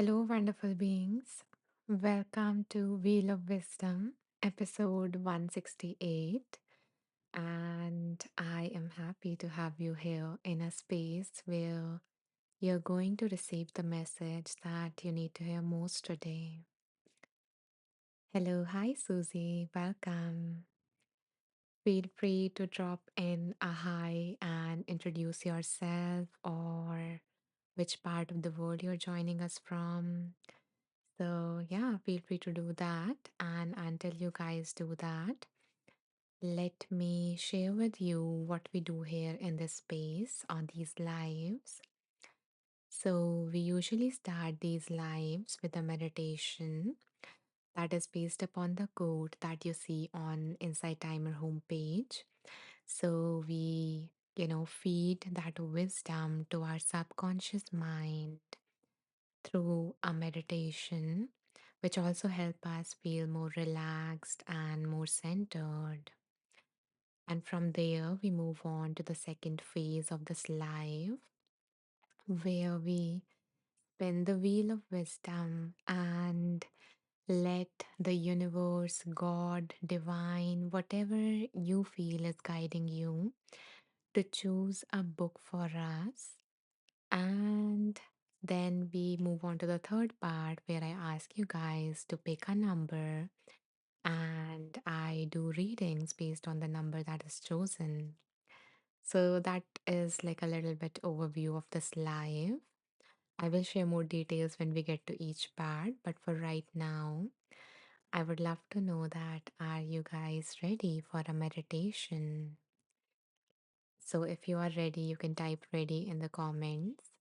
Hello, wonderful beings. Welcome to Wheel of Wisdom, episode 168. And I am happy to have you here in a space where you're going to receive the message that you need to hear most today. Hello, hi, Susie. Welcome. Feel free to drop in a hi and introduce yourself or which part of the world you're joining us from. So, yeah, feel free to do that. And until you guys do that, let me share with you what we do here in this space on these lives. So, we usually start these lives with a meditation that is based upon the code that you see on Insight Timer homepage. So, we feed that wisdom to our subconscious mind through a meditation, which also help us feel more relaxed and more centered. And from there, we move on to the second phase of this life, where we spin the wheel of wisdom and let the universe, God, divine, whatever you feel is guiding you to choose a book for us. And then we move on to the third part where I ask you guys to pick a number and I do readings based on the number that is chosen. So that is like a little bit overview of this live. I will share more details when we get to each part, but for right now, I would love to know that are you guys ready for a meditation? So if you are ready, you can type ready in the comments.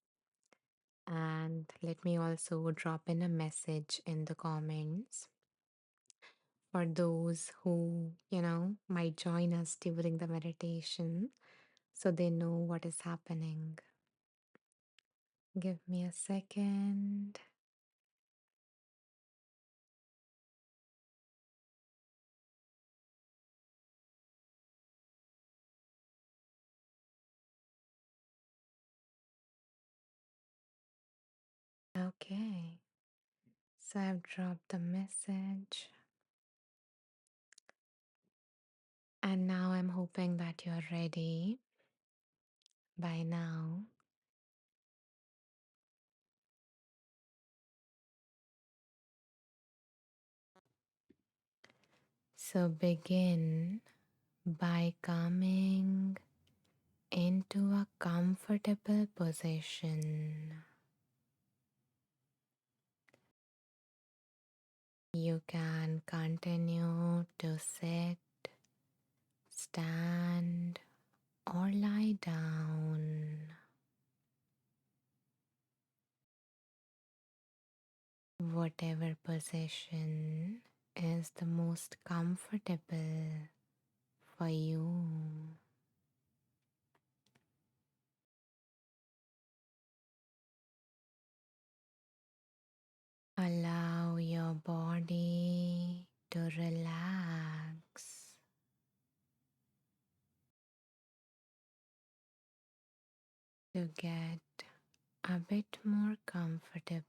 And let me also drop in a message in the comments for those who might join us during the meditation so they know what is happening. Give me a second. Okay, so I've dropped the message, and now I'm hoping that you're ready by now. So begin by coming into a comfortable position. You can continue to sit, stand, or lie down. Whatever position is the most comfortable for you. Allow your body to relax, to get a bit more comfortable.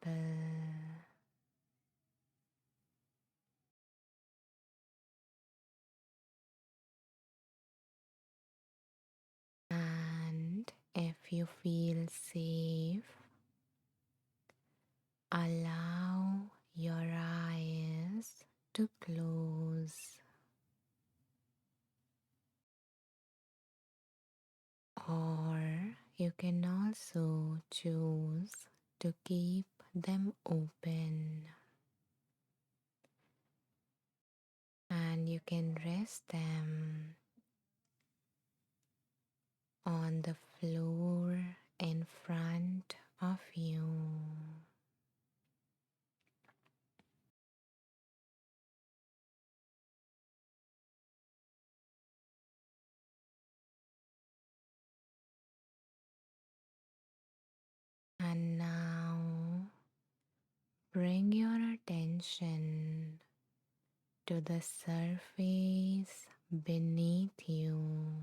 And if you feel safe, allow your eyes to close, or you can also choose to keep them open, and you can rest them on the floor in front of you. And now bring your attention to the surface beneath you.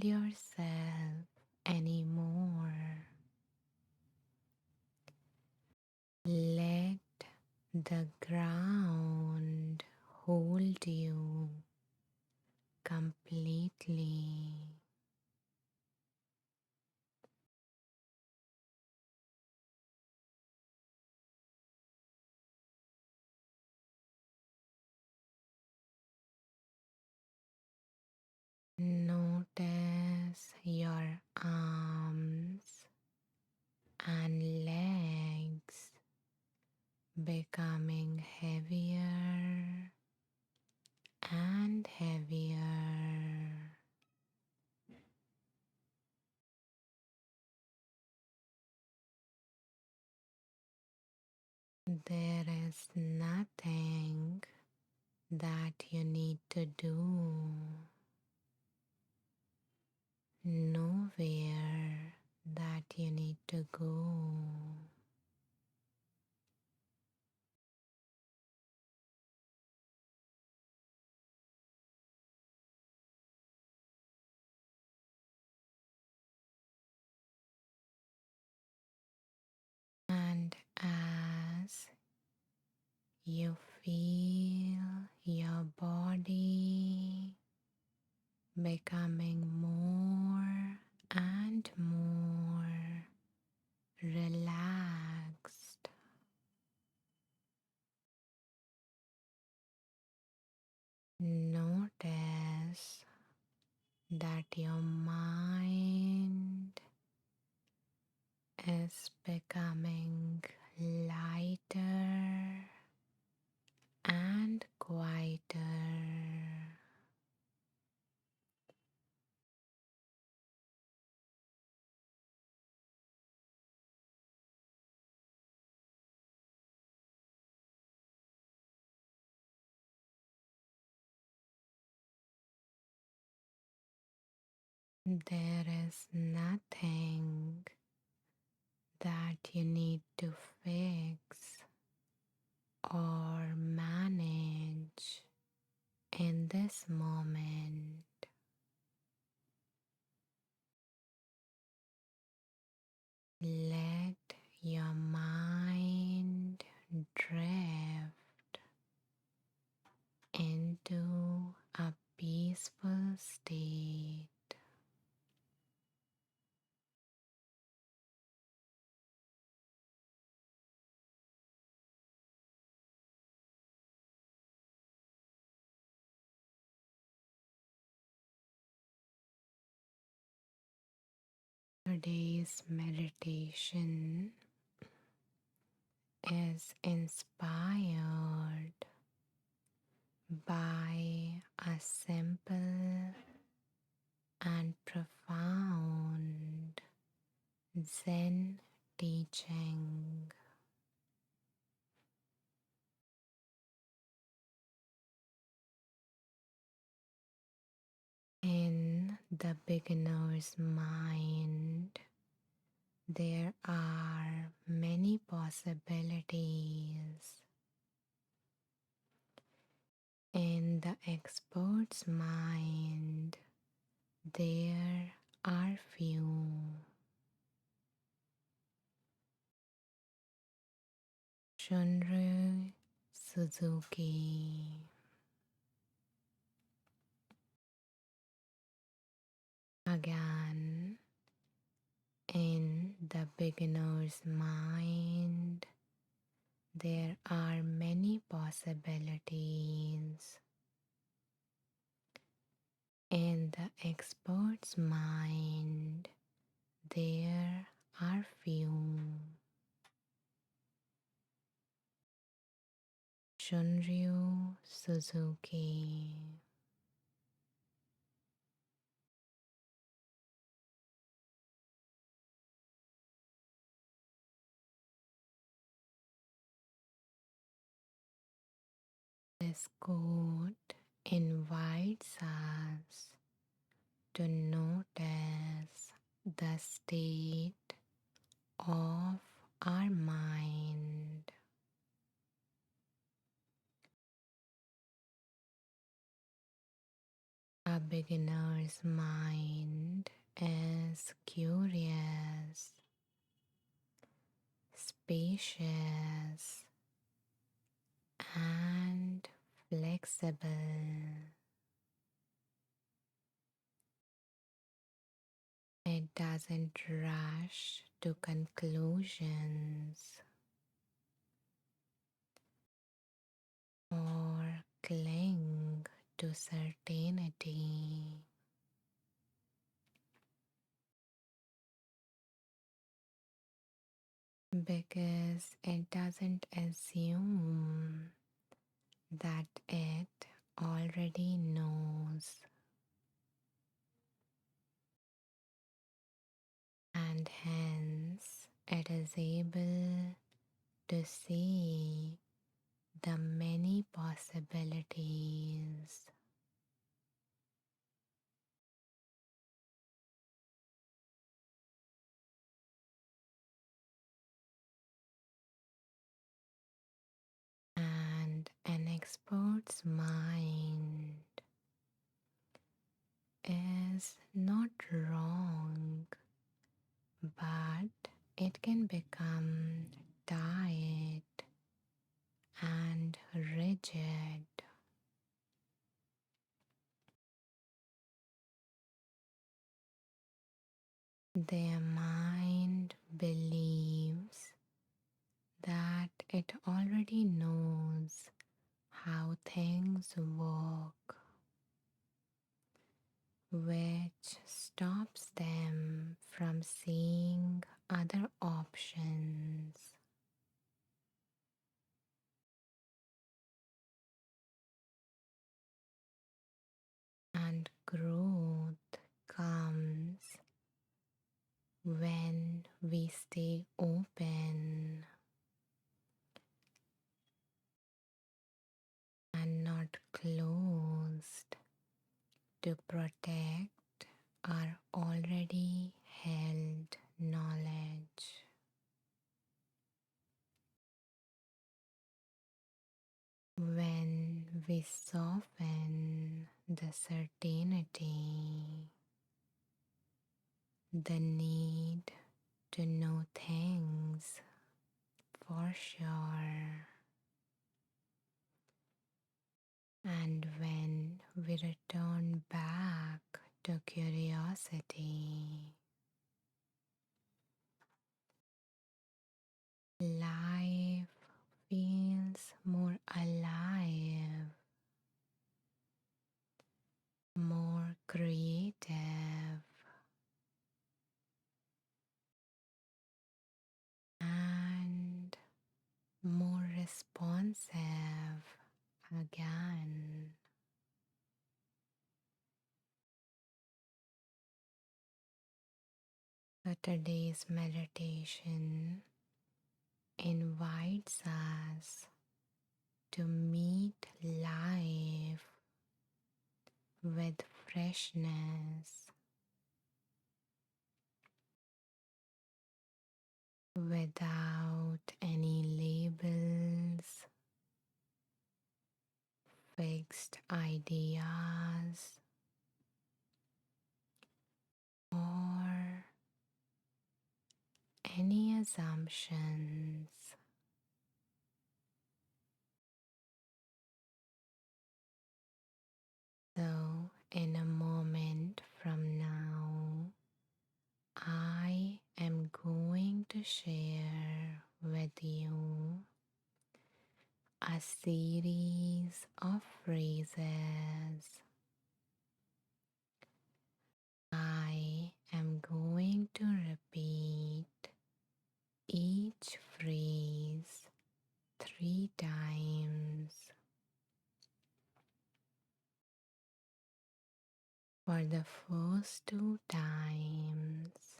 yourself anymore. Let the ground hold you completely. Notice your arms and legs becoming heavier and heavier. There is nothing that you need to do, nowhere that you need to go. And as you feel your body becoming more and more relaxed, notice that your mind is becoming lighter and quieter. There is nothing that you need to fix or manage in this moment. Let your mind drift into a peaceful state. Today's meditation is inspired by a simple and profound Zen teaching. In the beginner's mind, there are many possibilities. In the expert's mind, there are few. Shunryu Suzuki. Again, in the beginner's mind, there are many possibilities. In the expert's mind, there are few. Shunryu Suzuki. This quote invites us to notice the state of our mind. A beginner's mind is curious, spacious, and flexible. It doesn't rush to conclusions or cling to certainty because it doesn't assume that it already knows, and hence it is able to see the many possibilities. And an expert's mind is not wrong, but it can become tight and rigid. Their mind believes that it already knows how things work, which stops them from seeing other options. And growth comes when we stay open and not closed to protect our already held knowledge. When we soften the certainty, the need to know things for sure, and when we return back to curiosity, life feels more alive, more creative, and more responsive again. So today's meditation invites us to meet life with freshness, without any labels, fixed ideas, or any assumptions. So, in a moment from now, I am going to share with you a series of phrases. I am going to repeat each phrase 3 times. For the first 2 times,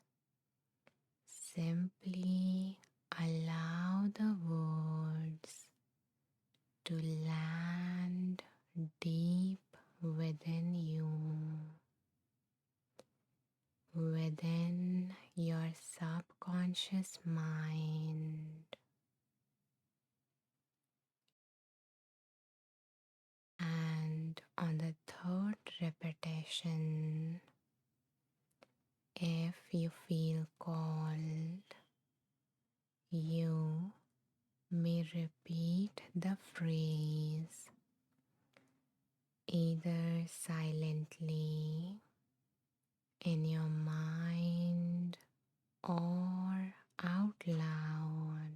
simply allow the words to land deep within you, within your subconscious mind, and on the third repetition, if you feel called, you may repeat the phrase either silently in your mind or out loud.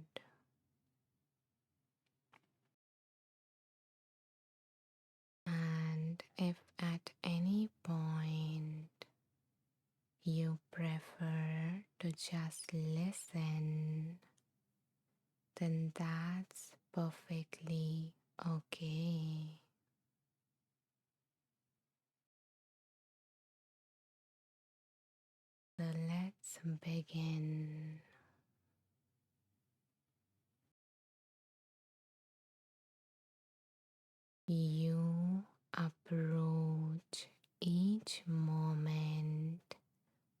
And if at any point you prefer to just listen, then that's perfectly okay. So let's begin. You approach each moment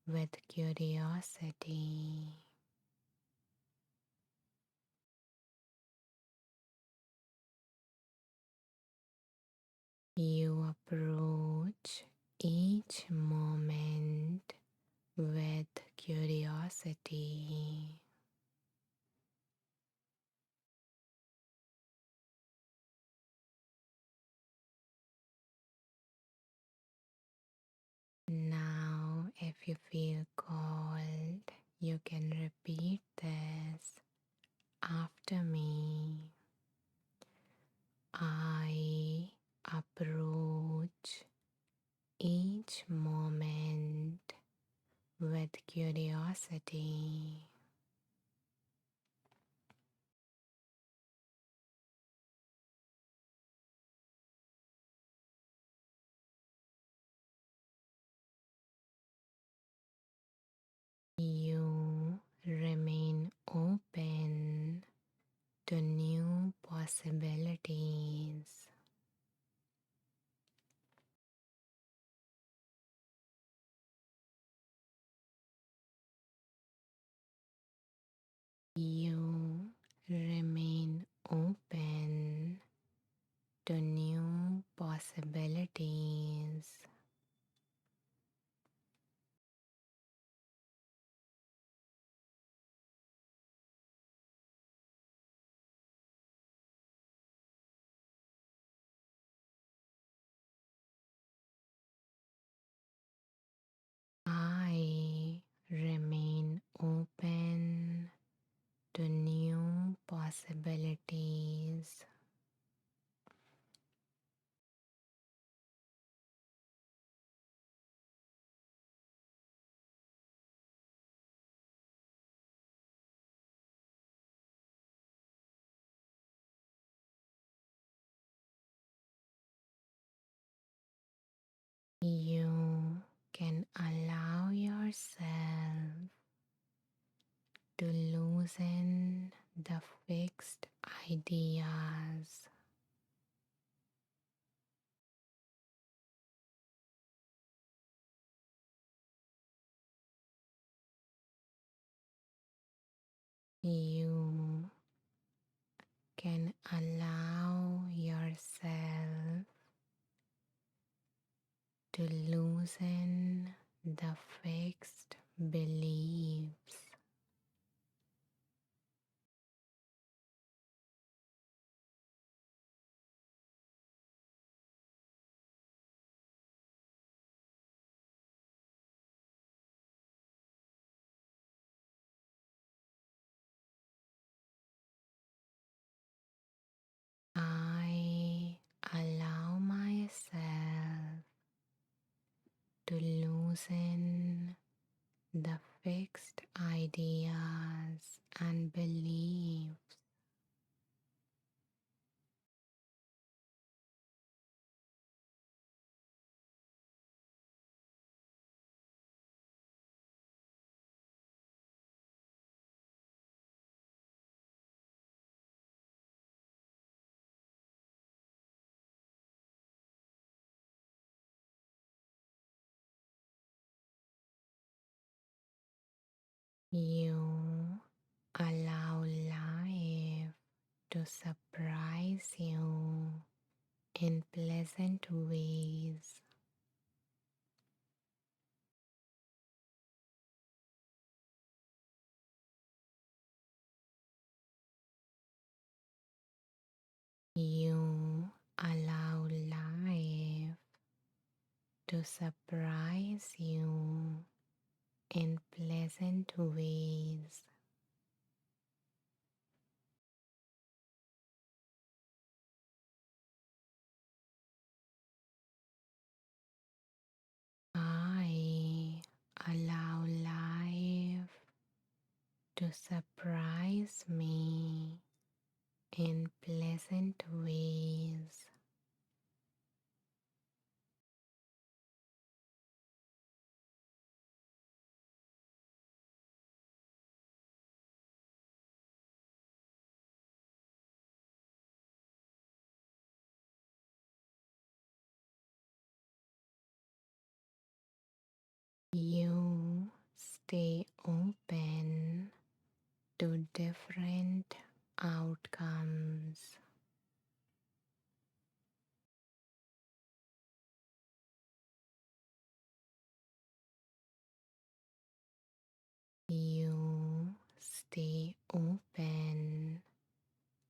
with curiosity. You approach each moment with curiosity. Now, if you feel called, you can repeat this after me. I approach each moment with curiosity. You remain open to new possibilities. You remain open to new possibilities. I remain open to new possibilities. You can allow yourself to loosen the fixed ideas. You can allow yourself to loosen the fixed beliefs. I allow myself to loosen the fixed ideas and beliefs. You allow life to surprise you in pleasant ways. You allow life to surprise you in pleasant ways. I allow life to surprise me in pleasant ways. You stay open to different outcomes. You stay open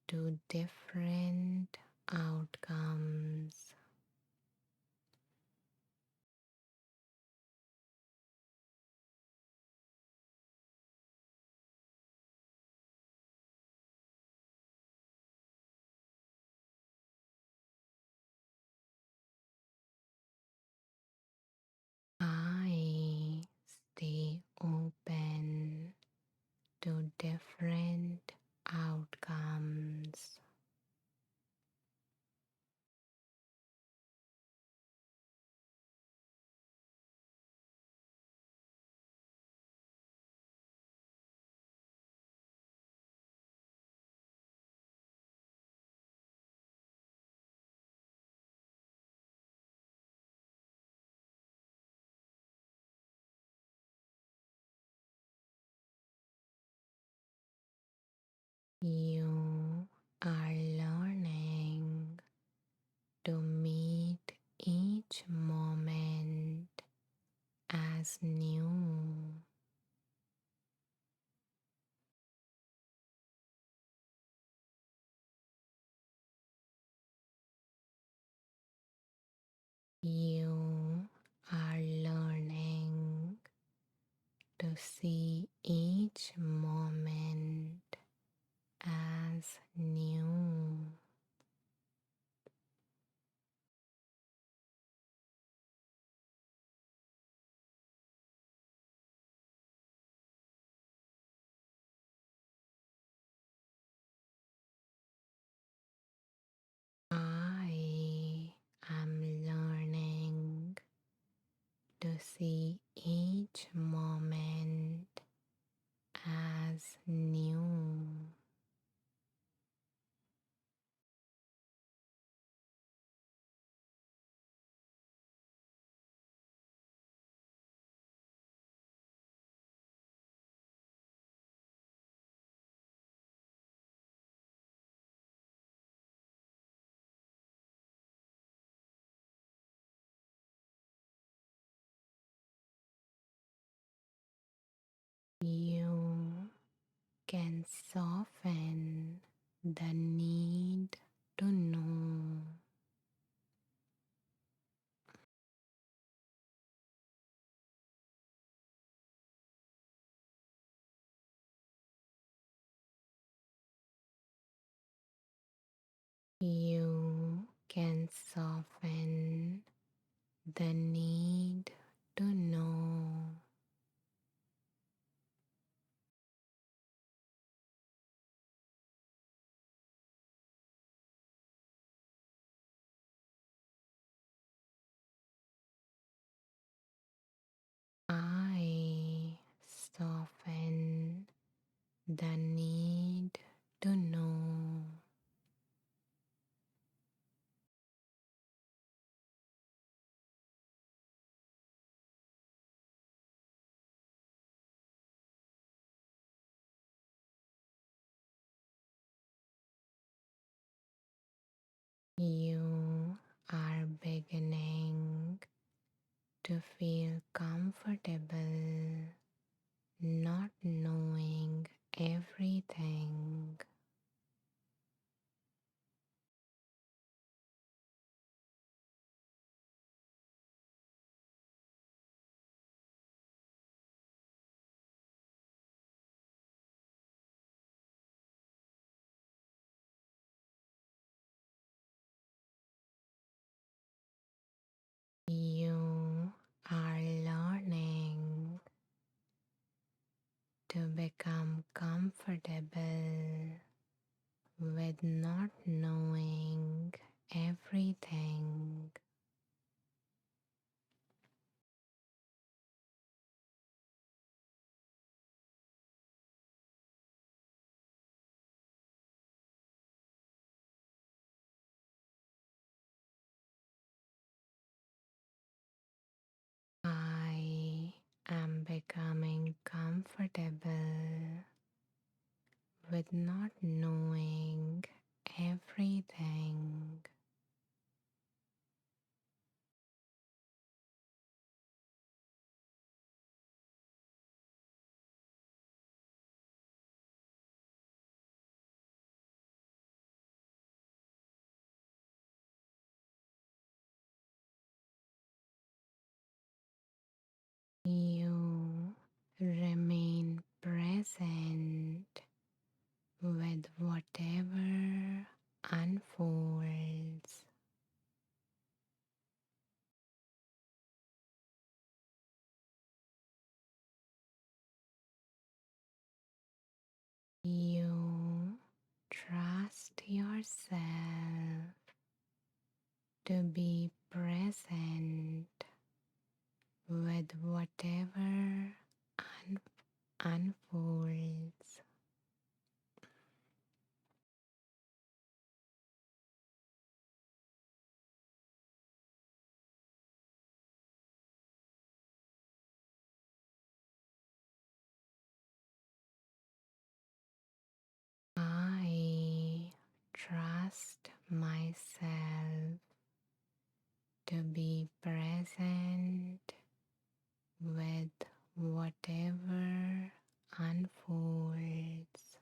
to different outcomes. I stay open to different outcomes. You are learning to meet each moment as new. You are learning to see each moment as new. I am learning to see each moment as new. You can soften the need to know. You can soften the need to know. I soften the need to know. You beginning to feel comfortable not knowing everything. You are learning to become comfortable with not knowing everything. I am becoming comfortable with not knowing everything. You remain present with whatever unfolds. You trust yourself to be present with whatever un- unfolds. I trust myself to be present with whatever unfolds.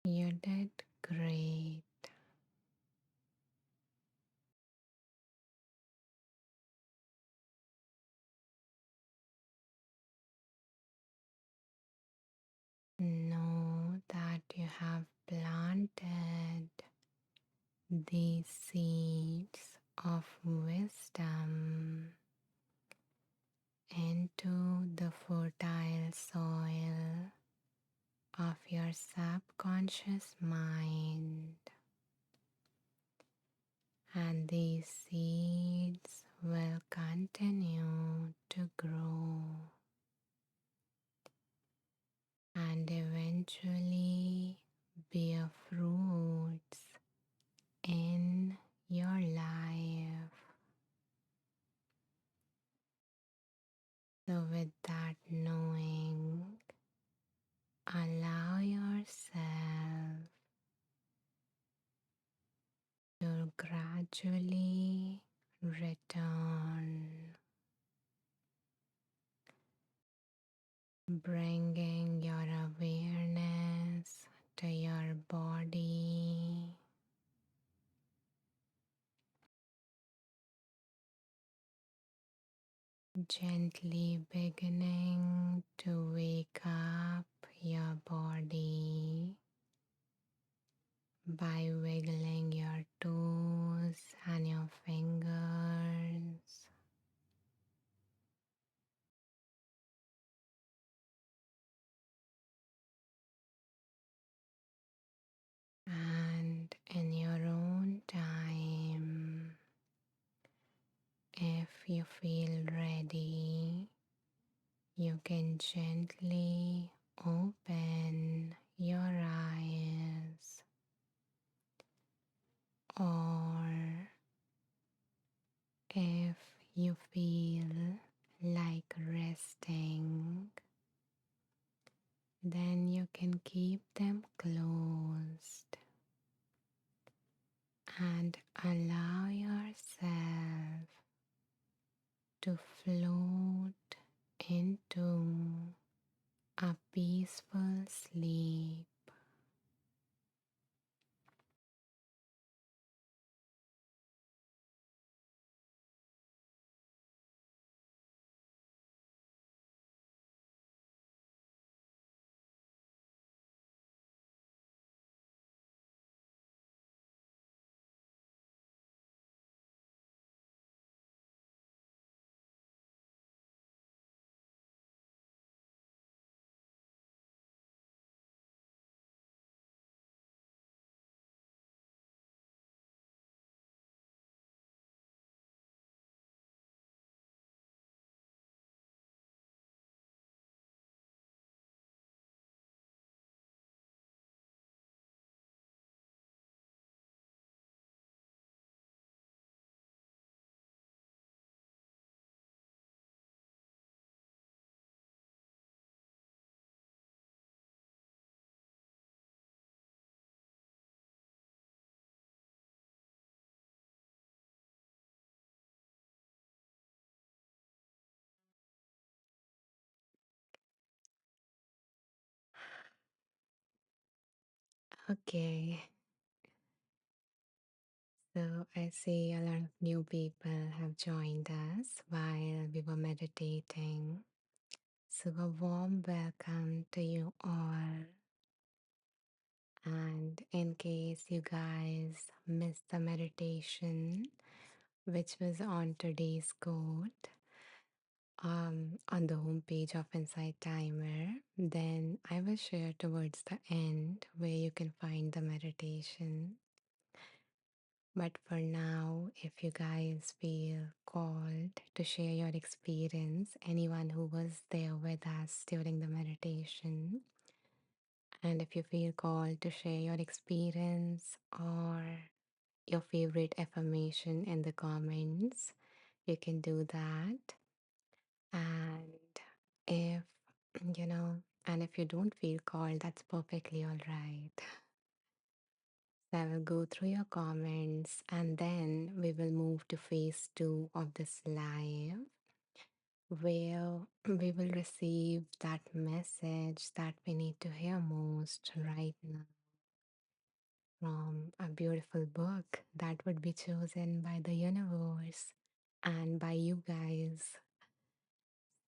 You did great. Know that you have planted these seeds of wisdom into the fertile soil of your subconscious mind, and these seeds will continue to grow and eventually bear fruits in your life. So, with that knowing, allow yourself to gradually return, bringing your awareness to your body, gently beginning to wake up your body by wiggling your toes and your fingers, and in your own time, if you feel ready, you can gently open your eyes, or if you feel like resting, then you can keep them closed and allow yourself to float into a peaceful sleep. Okay, so I see a lot of new people have joined us while we were meditating. So, a warm welcome to you all. And in case you guys missed the meditation, which was on today's quote, on the homepage of Insight Timer, then I will share towards the end where you can find the meditation. But for now, if you guys feel called to share your experience, anyone who was there with us during the meditation, and if you feel called to share your experience or your favorite affirmation in the comments, you can do that. And if you know, and if you don't feel called, that's perfectly all right. So I will go through your comments and then we will move to phase two of this live where we will receive that message that we need to hear most right now from a beautiful book that would be chosen by the universe and by you guys.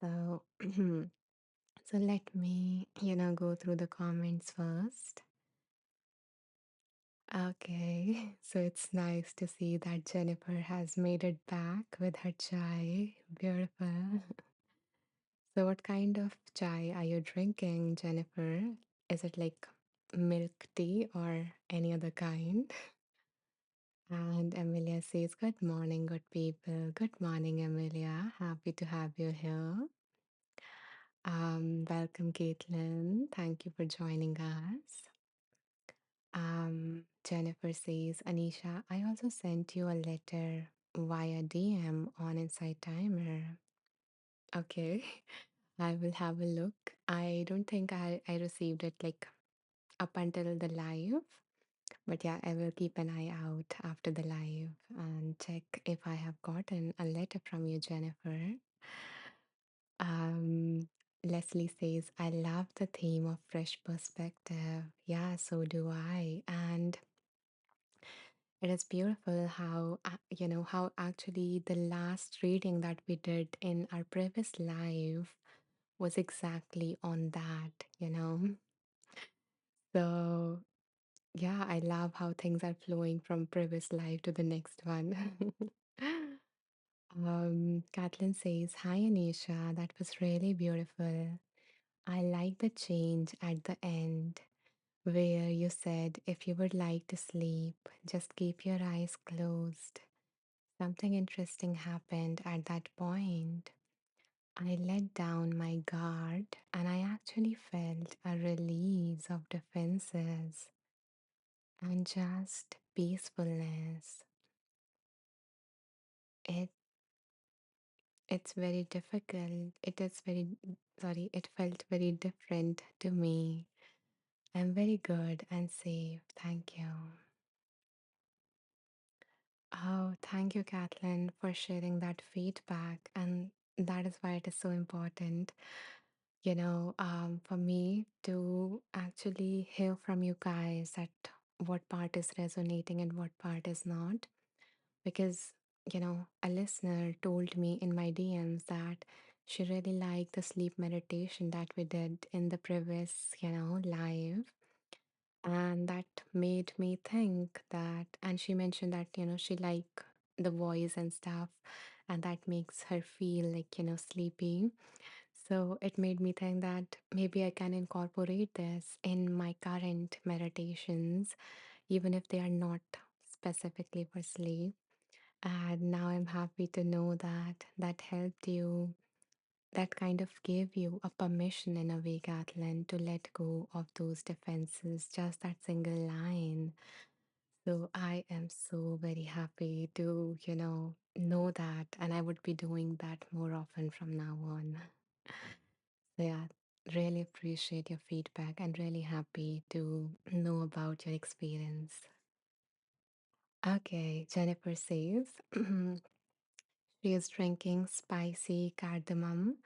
So, so let me, go through the comments first. Okay, so it's nice to see that Jennifer has made it back with her chai. Beautiful. So, what kind of chai are you drinking, Jennifer? Is it like milk tea or any other kind? And Amelia says, good morning, good people. Good morning, Amelia. Happy to have you here. Welcome, Caitlin. Thank you for joining us. Jennifer says, Anisha, I also sent you a letter via DM on Inside Timer. Okay, I will have a look. I don't think I received it like up until the live, but yeah, I will keep an eye out after the live and check if I have gotten a letter from you, Jennifer. Um, Leslie says, I love the theme of fresh perspective. Yeah, so do I. And it is beautiful how, how actually the last reading that we did in our previous live was exactly on that. So, yeah, I love how things are flowing from previous live to the next one. Kathleen says, hi, Anisha, that was really beautiful. I like the change at the end where you said if you would like to sleep, just keep your eyes closed. Something interesting happened at that point. I let down my guard and I actually felt a release of defenses and just peacefulness. It it's very difficult. It is very sorry, it felt very different to me. I'm very good and safe. Thank you. Oh, thank you, Kathleen, for sharing that feedback. And that is why it is so important, for me to actually hear from you guys that what part is resonating and what part is not. Because, a listener told me in my DMs that she really liked the sleep meditation that we did in the previous, live. And that made me think that, and she mentioned that, she like the voice and stuff, and that makes her feel like, sleepy. So it made me think that maybe I can incorporate this in my current meditations, even if they are not specifically for sleep. And now I'm happy to know that that helped you, that kind of gave you a permission in a way, Kathleen, to let go of those defenses, just that single line. So I am so very happy to, know that. And I would be doing that more often from now on. So yeah, really appreciate your feedback and really happy to know about your experience. Okay, Jennifer says she is drinking spicy cardamom,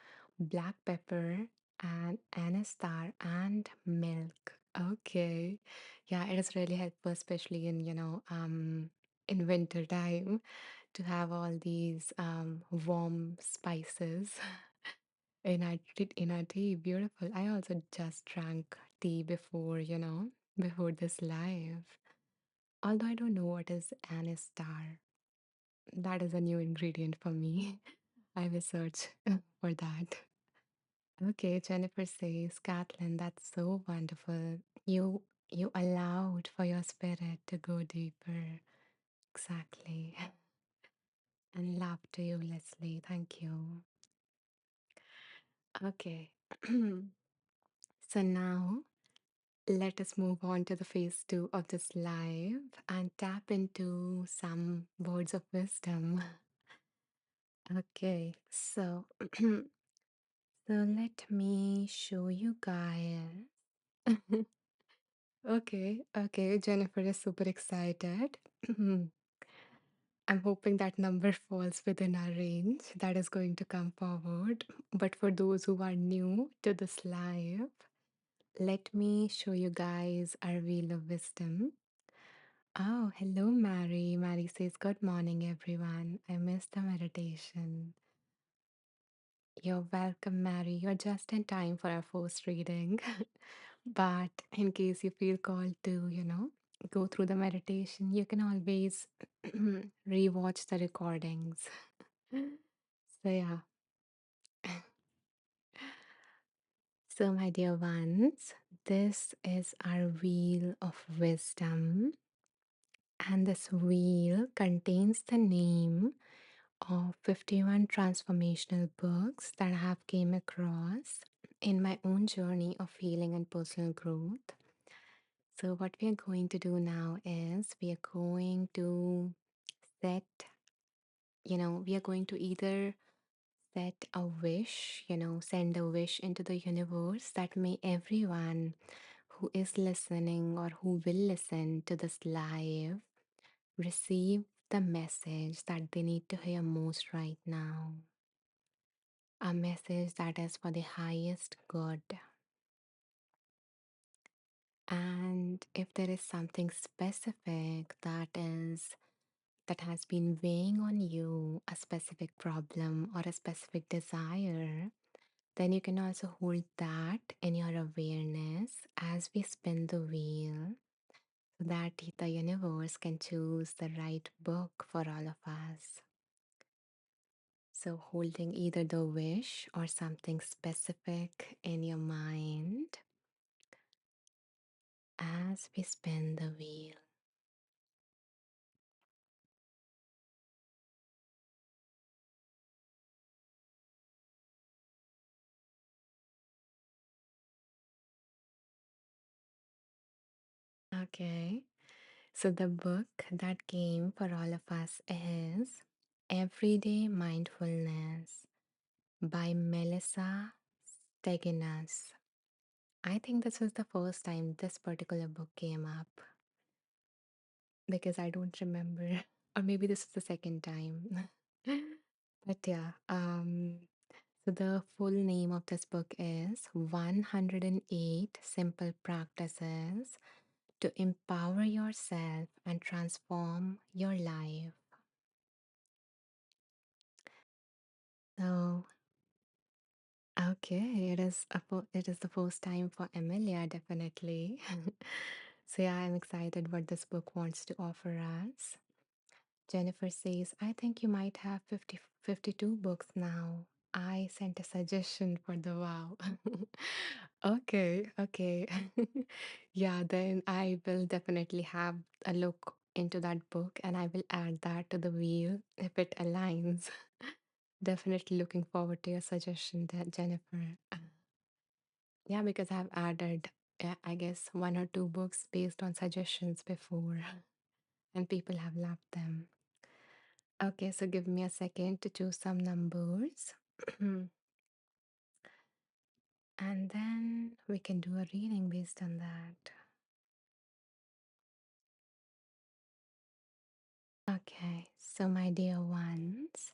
black pepper, and anistar and milk. Okay. Yeah, it is really helpful, especially in winter time to have all these warm spices in our tea. Beautiful. I also just drank tea before, before this live. Although I don't know what is anistar. That is a new ingredient for me. I will search for that. Okay, Jennifer says, Kathleen, that's so wonderful. You allowed for your spirit to go deeper. Exactly. And love to you, Leslie. Thank you. Okay. So now let us move on to the phase two of this live and tap into some words of wisdom. Okay, so let me show you guys. Okay, Jennifer is super excited. I'm hoping that number falls within our range that is going to come forward. But for those who are new to this live, let me show you guys our wheel of wisdom. Oh, hello, Mary. Mary says, Good morning, everyone. I missed the meditation. You're welcome, Mary. You're just in time for our first reading. But in case you feel called to, go through the meditation, you can always rewatch the recordings. So, yeah. So, my dear ones, this is our wheel of wisdom, and this wheel contains the name of 51 transformational books that I have came across in my own journey of healing and personal growth. So what we are going to do now is we are going to set, we are going to either set a wish, send a wish into the universe that may everyone who is listening or who will listen to this live receive the message that they need to hear most right now. A message that is for the highest good. And if there is something specific that has been weighing on you, a specific problem or a specific desire, then you can also hold that in your awareness as we spin the wheel so that the universe can choose the right book for all of us. So, holding either the wish or something specific in your mind as we spin the wheel. Okay. So the book that came for all of us is Everyday Mindfulness by Melissa Steginas. I think this was the first time this particular book came up because I don't remember, or maybe this is the second time. But yeah, so the full name of this book is 108 Simple Practices to Empower Yourself and Transform Your Life. So, okay, it is the first time for Emilia, definitely. So yeah, I'm excited what this book wants to offer us. Jennifer says, I think you might have 52 books now. I sent a suggestion for the wow. Okay, okay. Yeah, then I will definitely have a look into that book and I will add that to the wheel if it aligns. Definitely looking forward to your suggestion, Jennifer. Yeah, because I've added, I guess, one or two books based on suggestions before, and people have loved them. Okay, so give me a second to choose some numbers. And then we can do a reading based on that. Okay, so my dear ones,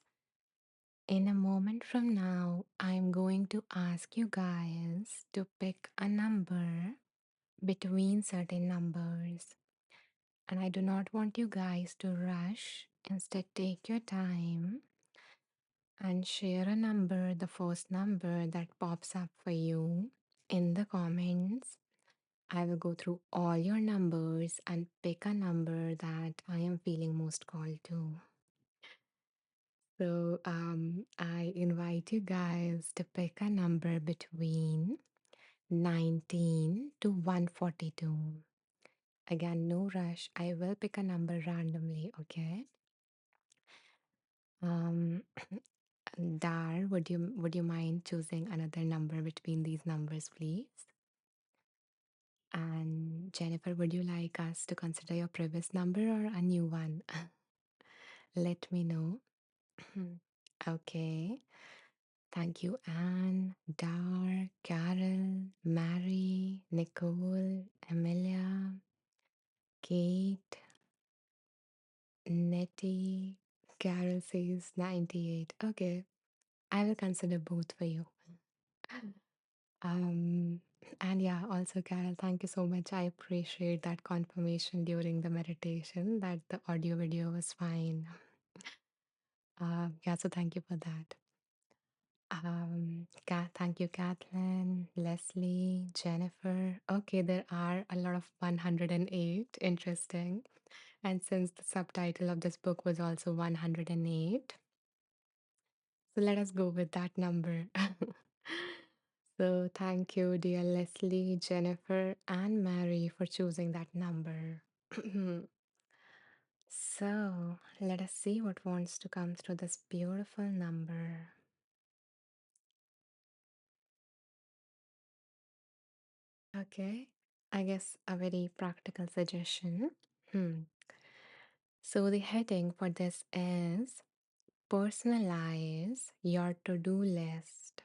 in a moment from now, I'm going to ask you guys to pick a number between certain numbers. And I do not want you guys to rush. Instead, take your time and share a number, the first number that pops up for you in the comments. I will go through all your numbers and pick a number that I am feeling most called to. So I invite you guys to pick a number between 19 to 142. Again, no rush. I will pick a number randomly, okay? Um, Dar, would you mind choosing another number between these numbers, please? And Jennifer, would you like us to consider your previous number or a new one? Let me know. Okay. Thank you, Anne, Dar, Carol, Mary, Nicole, Amelia, Kate, Nettie. Carol says 98. Okay. I will consider both for you. Um, and yeah, also, Carol, thank you so much. I appreciate that confirmation during the meditation that the audio video was fine. Yeah, so thank you for that. Thank you, Kathleen, Leslie, Jennifer. Okay, there are a lot of 108. Interesting. And since the subtitle of this book was also 108, so let us go with that number. So thank you, dear Leslie, Jennifer, and Mary for choosing that number. So let us see what wants to come through this beautiful number. Okay, I guess a very practical suggestion. Hmm. So the heading for this is personalize your to-do list.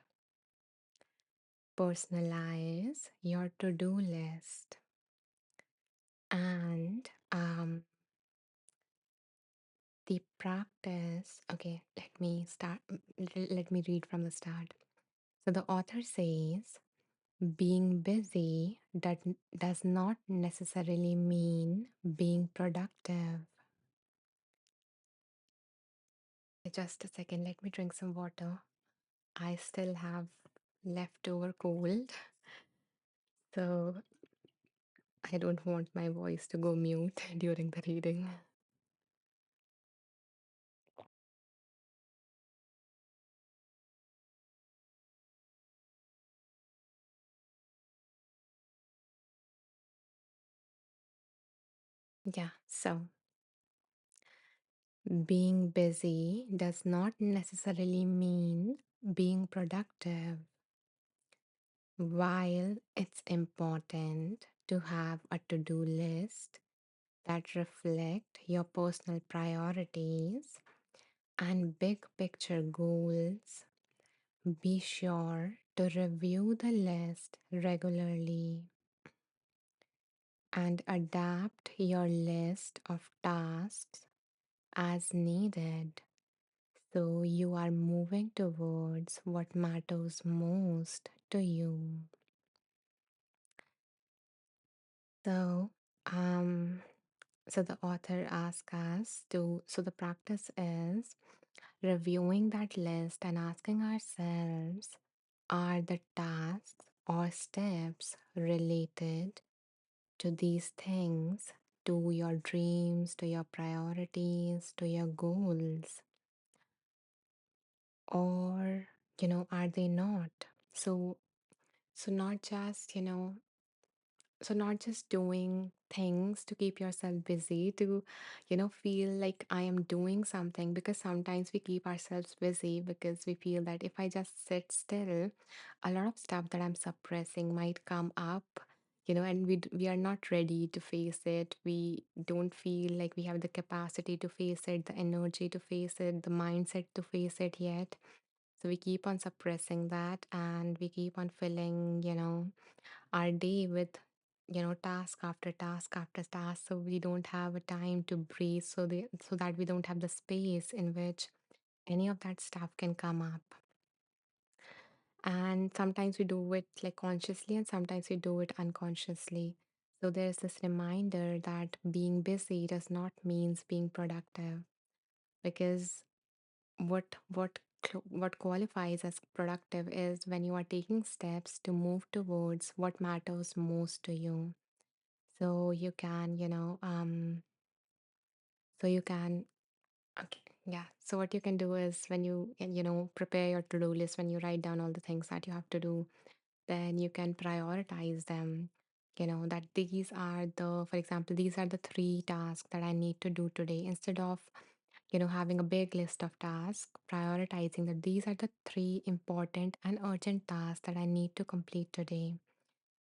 Personalize your to-do list. And the practice, okay, let me start. Let me read from the start. So the author says, being busy does not necessarily mean being productive. Just a second, let me drink some water. I still have leftover cold, so I don't want my voice to go mute during the reading. Yeah, so being busy does not necessarily mean being productive. While it's important to have a to-do list that reflect your personal priorities and big picture goals. Be sure to review the list regularly and adapt your list of tasks as needed so you are moving towards what matters most to you. So, um, so the author asks us to, so the practice is reviewing that list and asking ourselves, are the tasks or steps related to these things, to your dreams, to your priorities, to your goals? Or, are they not? So, so not just, so not just doing things to keep yourself busy, to, feel like I am doing something, because sometimes we keep ourselves busy because we feel that if I just sit still, a lot of stuff that I'm suppressing might come up, and we are not ready to face it. We don't feel like we have the capacity to face it, the energy to face it, the mindset to face it yet. So we keep on suppressing that, and we keep on filling, our day with, task after task after task. So we don't have a time to breathe, so that we don't have the space in which any of that stuff can come up. And sometimes we do it like consciously, and sometimes we do it unconsciously. So there's this reminder that being busy does not means being productive, because what qualifies as productive is when you are taking steps to move towards what matters most to you. So you can, so you can, okay, yeah. So what you can do is, when you prepare your to-do list, when you write down all the things that you have to do, then you can prioritize them. That these are the, for example, these are the three tasks that I need to do today. Instead of, having a big list of tasks, prioritizing that these are the three important and urgent tasks that I need to complete today.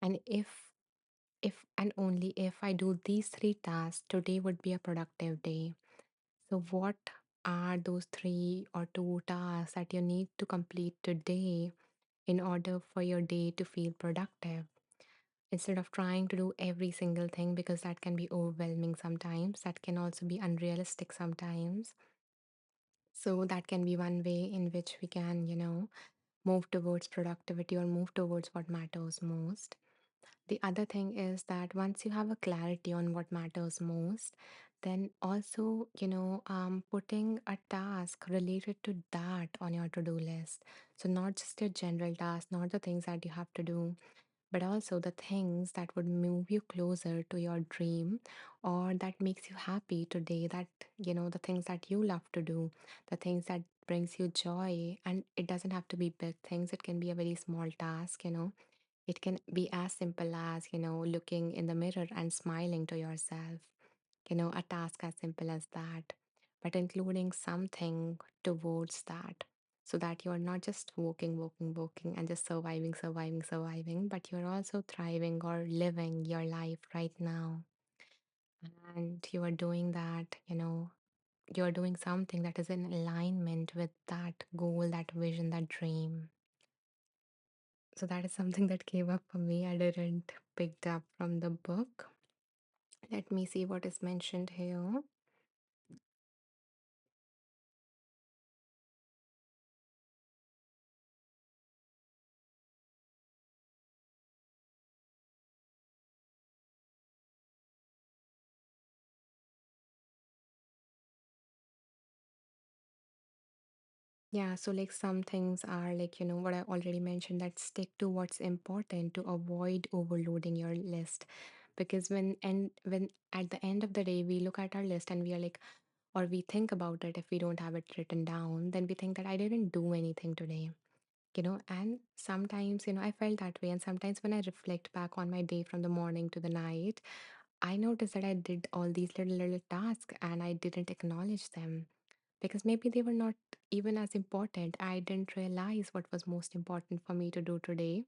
And if and only if I do these three tasks, today would be a productive day. So, what are those three or two tasks that you need to complete today in order for your day to feel productive? Instead of trying to do every single thing, because that can be overwhelming sometimes, that can also be unrealistic sometimes. So, that can be one way in which we can, move towards productivity or move towards what matters most. The other thing is that once you have a clarity on what matters most, then also, putting a task related to that on your to do list. So, not just your general task, not the things that you have to do, but also the things that would move you closer to your dream, or that makes you happy today, that, the things that you love to do, the things that brings you joy. And it doesn't have to be big things, it can be a very small task. It can be as simple as, looking in the mirror and smiling to yourself, a task as simple as that, but including something towards that, so that you are not just working, and just surviving, but you're also thriving or living your life right now. And you are doing that, you're doing something that is in alignment with that goal, that vision, that dream. So that is something that came up for me. I didn't picked up from the book. Let me see what is mentioned here. Yeah, so like some things are like, what I already mentioned, that stick to what's important to avoid overloading your list. Because when at the end of the day we look at our list and we are like, or we think about it, if we don't have it written down, then we think that I didn't do anything today. And sometimes, I felt that way. And sometimes when I reflect back on my day from the morning to the night, I noticed that I did all these little tasks and I didn't acknowledge them, because maybe they were not even as important. I didn't realize what was most important for me to do today.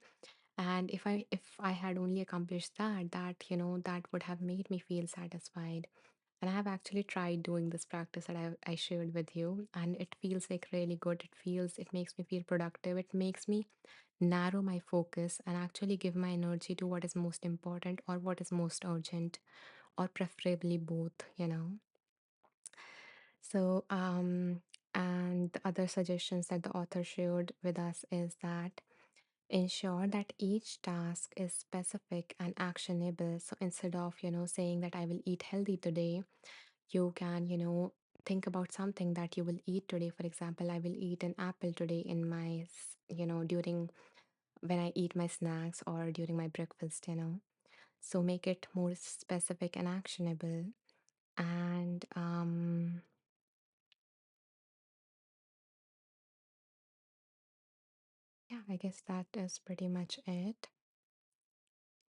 And if I had only accomplished that that would have made me feel satisfied. And I have actually tried doing this practice that I shared with you, and it feels like really good. It makes me feel productive. It makes me narrow my focus and actually give my energy to what is most important or what is most urgent, or preferably both. So, and the other suggestions that the author shared with us is that ensure that each task is specific and actionable. So instead of saying that I will eat healthy today, you can think about something that you will eat today. For example, I will eat an apple today in during when I eat my snacks or during my breakfast. So make it more specific and actionable. And yeah, I guess that is pretty much it.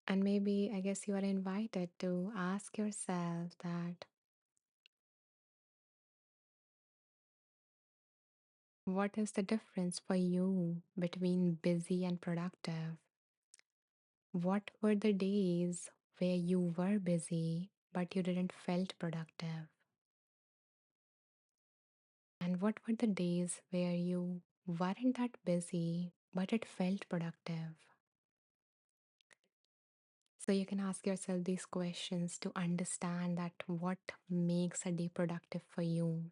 And maybe I guess you are invited to ask yourself that what is the difference for you between busy and productive? What were the days where you were busy but you didn't felt productive? And what were the days where you weren't that busy but it felt productive? So you can ask yourself these questions to understand that what makes a day productive for you,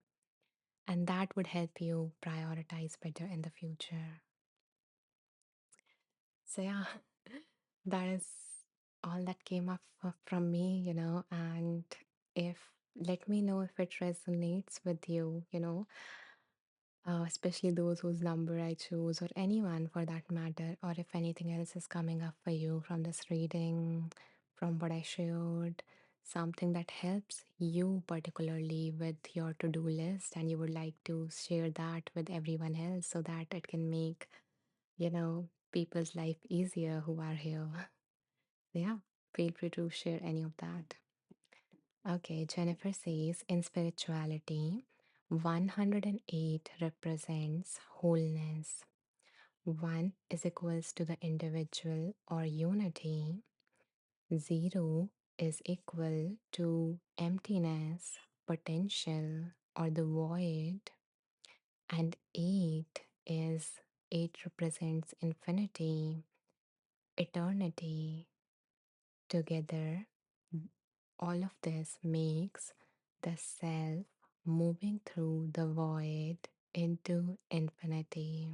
and that would help you prioritize better in the future. So yeah, that is all that came up from me. And if let me know if it resonates with you, especially those whose number I chose, or anyone for that matter, or if anything else is coming up for you from this reading, from what I shared, something that helps you particularly with your to do list, and you would like to share that with everyone else so that it can make people's life easier who are here. Yeah, feel free to share any of that. Okay, Jennifer says in spirituality, 108 represents wholeness. 1 is equals to the individual or unity. 0 is equal to emptiness, potential, or the void. And 8 represents infinity, eternity. Together, all of this makes the self moving through the void into infinity.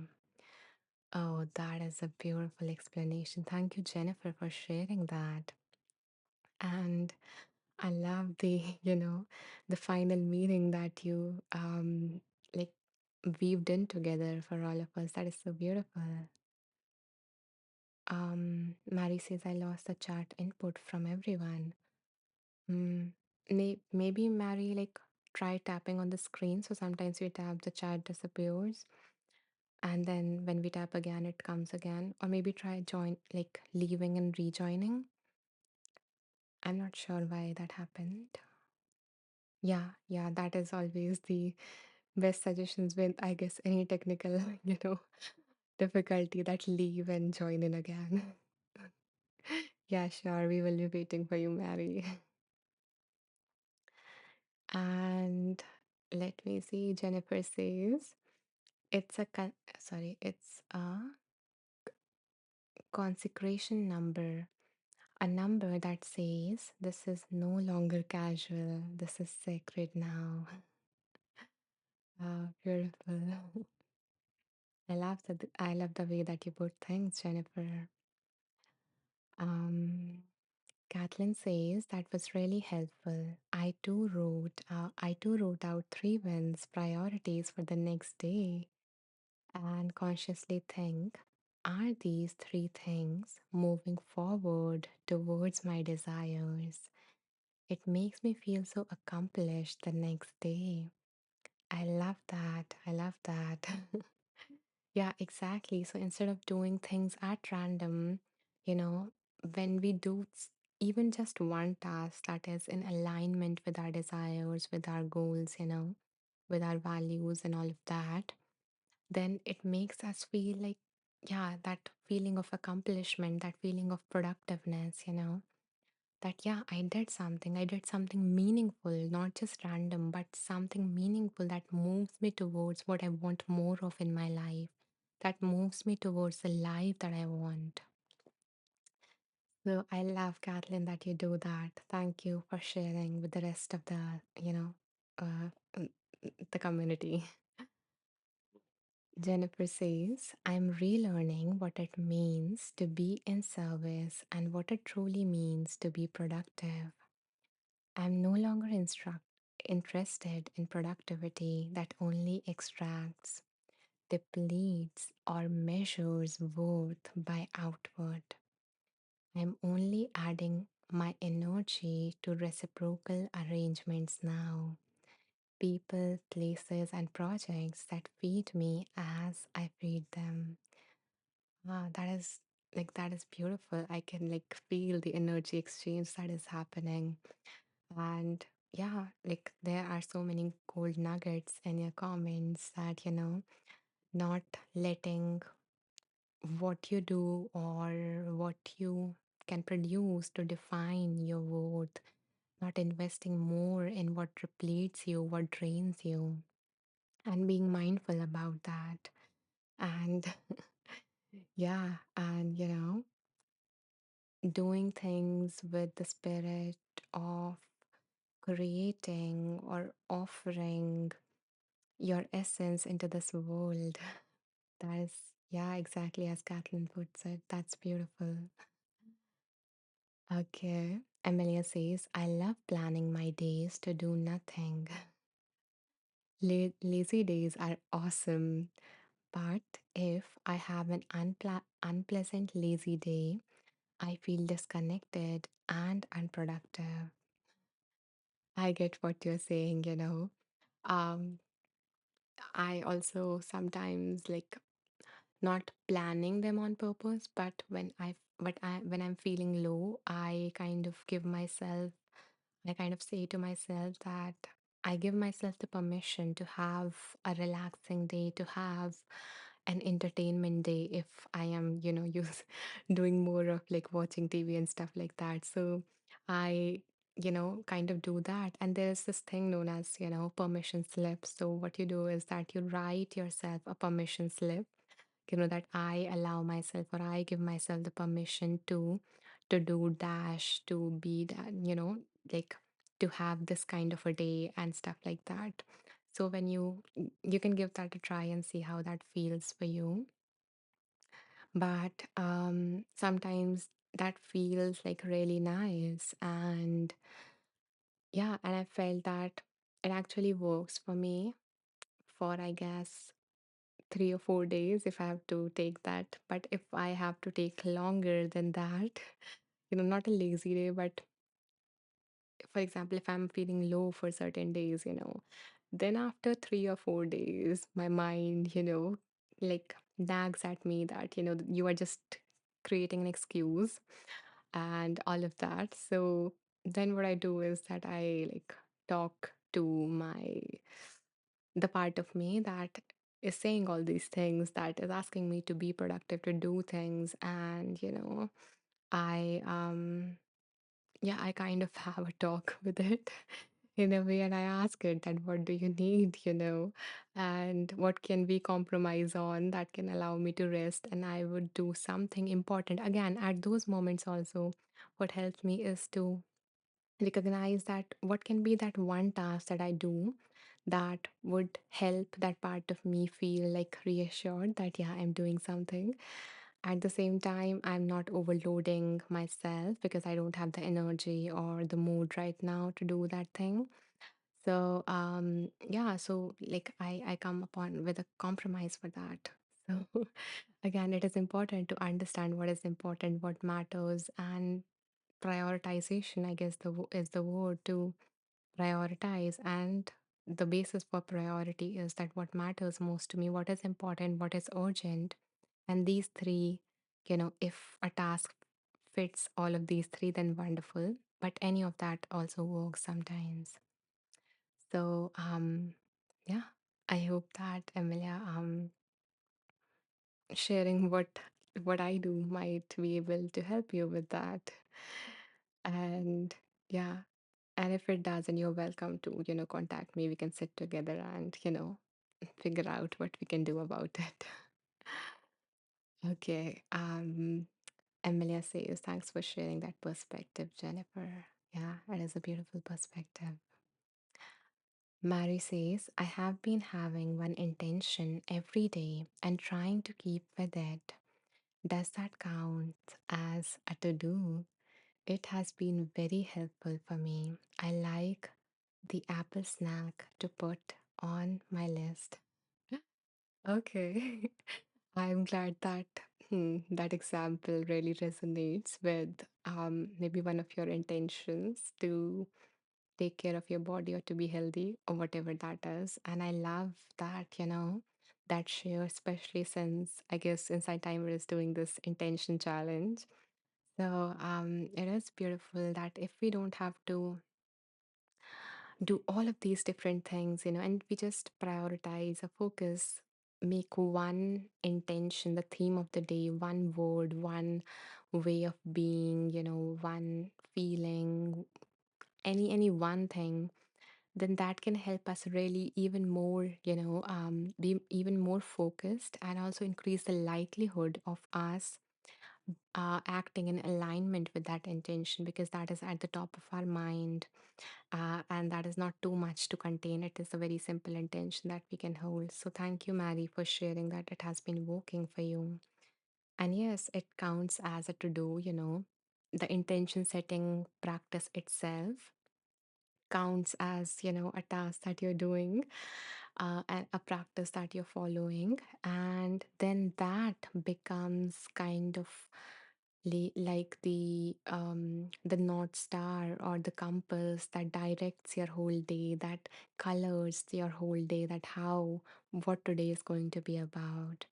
Oh, that is a beautiful explanation. Thank you, Jennifer, for sharing that. And I love the final meaning that you like weaved in together for all of us. That is so beautiful. Mary says I lost the chat input from everyone. Mm, maybe Mary, like, try tapping on the screen. So sometimes we tap, the chat disappears, and then when we tap again, it comes again. Or maybe try like leaving and rejoining. I'm not sure why that happened. Yeah, yeah, that is always the best suggestions with, I guess, any technical, difficulty, that leave and join in again. Yeah, sure. We will be waiting for you, Mary. And let me see. Jennifer says it's a consecration number, a number that says this is no longer casual, this is sacred now. Ah, beautiful. I love the way that you put things, Jennifer. Um, Kathleen says that was really helpful. I too wrote out 3 wins, priorities for the next day, and consciously think, are these 3 things moving forward towards my desires? It makes me feel so accomplished the next day. I love that. I love that. Yeah, exactly. So instead of doing things at random, you know, when we do even just one task that is in alignment with our desires, with our goals, with our values and all of that, then it makes us feel like, yeah, that feeling of accomplishment, that feeling of productiveness, that yeah, I did something meaningful, not just random, but something meaningful that moves me towards what I want more of in my life, that moves me towards the life that I want. So I love, Kathleen, that you do that. Thank you for sharing with the rest of uh, mm, the community. Jennifer says, I'm relearning what it means to be in service and what it truly means to be productive. I'm no longer interested in productivity that only extracts, depletes, or measures worth by output. I'm only adding my energy to reciprocal arrangements now. People, places, and projects that feed me as I feed them. That is beautiful. I can like feel the energy exchange that is happening. And yeah, like there are so many gold nuggets in your comments that, not letting what you do or what you can produce to define your worth, not investing more in what depletes you, what drains you, and being mindful about that. And yeah, and doing things with the spirit of creating or offering your essence into this world. That is, yeah, exactly as Kathleen puts it. That's beautiful. Okay. Amelia says, I love planning my days to do nothing. Lazy days are awesome, but if I have an unpleasant lazy day, I feel disconnected and unproductive. I get what you're saying. Um, I also sometimes like not planning them on purpose, but when I'm feeling low, I kind of say to myself that I give myself the permission to have a relaxing day, to have an entertainment day if I am, doing more of like watching TV and stuff like that. So I, kind of do that. And there's this thing known as, permission slip. So what you do is that you write yourself a permission slip, that I allow myself or I give myself the permission to do dash, to be that, like to have this kind of a day and stuff like that. So when you can give that a try and see how that feels for you. But sometimes that feels like really nice, and yeah, and I felt that it actually works for me for, I guess, 3 or 4 days if I have to take that. But if I have to take longer than that, not a lazy day, but for example, if I'm feeling low for certain days, then after 3 or 4 days, my mind, like nags at me that, you are just creating an excuse and all of that. So then what I do is that I like talk to the part of me that is saying all these things, that is asking me to be productive, to do things. And, I yeah, I kind of have a talk with it in a way, and I ask it that what do you need, and what can we compromise on that can allow me to rest, and I would do something important. Again, at those moments also, what helps me is to recognize that what can be that one task that I do that would help that part of me feel like reassured that yeah, I'm doing something. At the same time, I'm not overloading myself because I don't have the energy or the mood right now to do that thing. So yeah, so like I come upon with a compromise for that. So again, it is important to understand what is important, what matters, and prioritization, I guess, is the word to prioritize. And the basis for priority is that what matters most to me, what is important, what is urgent. And these three, if a task fits all of these three, then wonderful. But any of that also works sometimes. So yeah, I hope that Emilia sharing what what I do might be able to help you with that. And yeah, and if it does, and you're welcome to, contact me. We can sit together and, figure out what we can do about it. Okay. Emilia says, thanks for sharing that perspective, Jennifer. Yeah, it is a beautiful perspective. Mary says, I have been having one intention every day and trying to keep with it. Does that count as a to do? It has been very helpful for me. I like the apple snack to put on my list. Okay. I'm glad that that example really resonates with maybe one of your intentions to take care of your body or to be healthy or whatever that is. And I love that, that share, especially since I guess Inside Timer is doing this intention challenge. So it is beautiful that if we don't have to do all of these different things, and we just prioritize a focus, make one intention, the theme of the day, one word, one way of being, one feeling, any one thing, then that can help us really even more, be even more focused and also increase the likelihood of us acting in alignment with that intention because that is at the top of our mind, and that is not too much to contain. It is a very simple intention that we can hold. So, thank you, Mary, for sharing that it has been working for you. And yes, it counts as a to do, the intention setting practice itself counts as, a task that you're doing, and a practice that you're following. And then that becomes kind of like the north star or the compass that directs your whole day, that colors your whole day, that how what today is going to be about.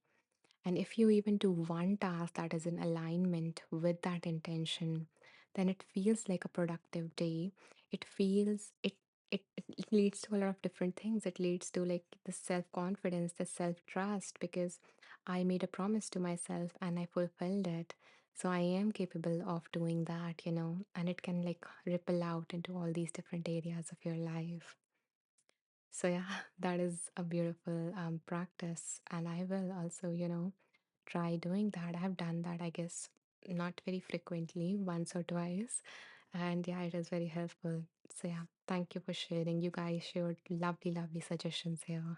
And if you even do one task that is in alignment with that intention, then it feels like a productive day. It feels it leads to a lot of different things. It leads to like the self-confidence, the self-trust, because I made a promise to myself and I fulfilled it. So I am capable of doing that, and it can like ripple out into all these different areas of your life. So yeah, that is a beautiful practice, and I will also, try doing that. I have done that, I guess, not very frequently, once or twice, and yeah, it is very helpful. So yeah, thank you for sharing. You guys shared lovely, lovely suggestions here.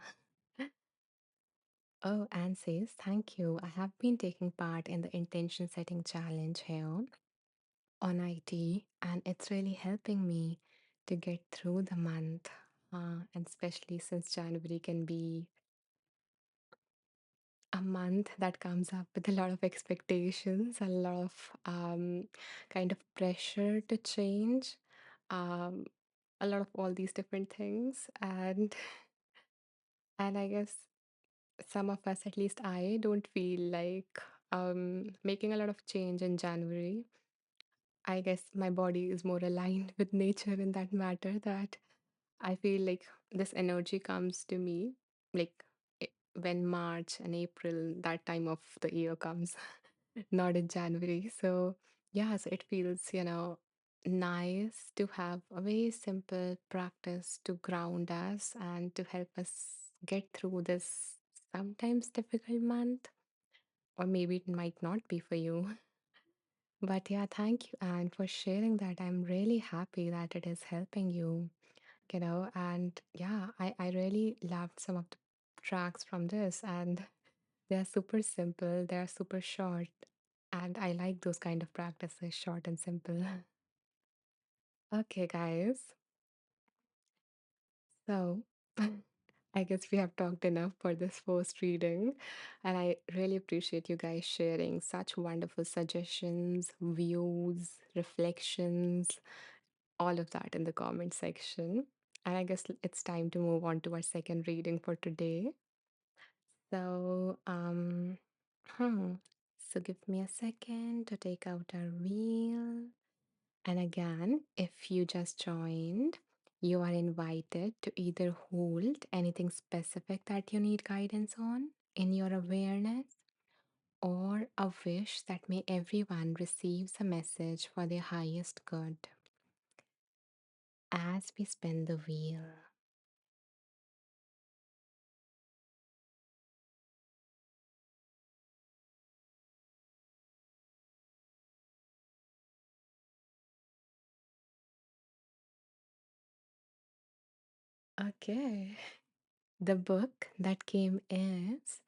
Oh, Anne says, thank you. I have been taking part in the intention setting challenge here on IT, and it's really helping me to get through the month. And especially since January can be a month that comes up with a lot of expectations, a lot of kind of pressure to change, um, a lot of all these different things, and I guess some of us, at least I, don't feel like making a lot of change in January. I guess my body is more aligned with nature in that matter, that I feel like this energy comes to me like when March and April, that time of the year comes, not in January. So, yeah, so it feels, nice to have a very simple practice to ground us and to help us get through this sometimes difficult month, or maybe it might not be for you. But yeah, thank you, Anne, for sharing that. I'm really happy that it is helping you, and yeah, I really loved some of the tracks from this, and they're super simple, they're super short, and I like those kind of practices, short and simple. Okay, guys, so I guess we have talked enough for this first reading, and I really appreciate you guys sharing such wonderful suggestions, views, reflections, all of that in the comment section. And I guess it's time to move on to our second reading for today. So, hmm. So give me a second to take out our wheel. And again, if you just joined, you are invited to either hold anything specific that you need guidance on in your awareness, or a wish that may everyone receives a message for their highest good as we spin the wheel. Okay. The book that came is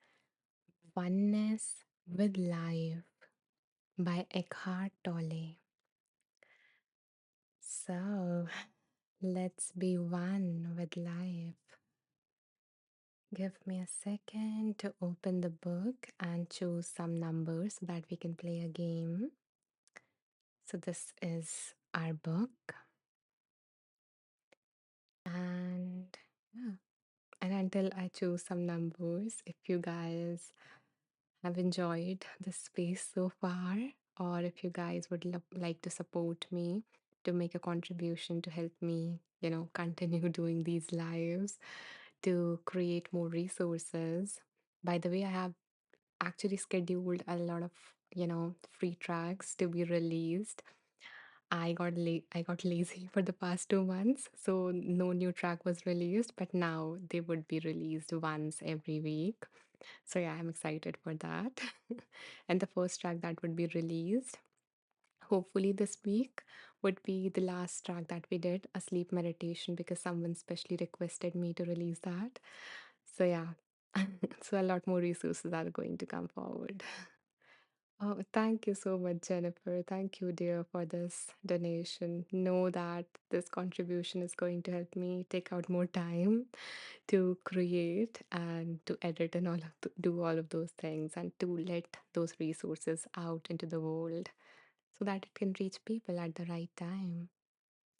Oneness with Life by Eckhart Tolle. So let's be one with life. Give me a second to open the book and choose some numbers so that we can play a game. So, this is our book, and yeah, and until I choose some numbers, if you guys have enjoyed the space so far, or if you guys would like to support me to make a contribution to help me, continue doing these lives, to create more resources. By the way, I have actually scheduled a lot of, free tracks to be released. I got lazy for the past 2 months, so no new track was released, but now they would be released once every week. So yeah, I'm excited for that. And the first track that would be released, hopefully this week, would be the last track that we did, a sleep meditation, because someone specially requested me to release that. So yeah, so a lot more resources are going to come forward. Oh, thank you so much, Jennifer. Thank you, dear, for this donation. Know that this contribution is going to help me take out more time to create and to edit and do all of those things and to let those resources out into the world so that it can reach people at the right time.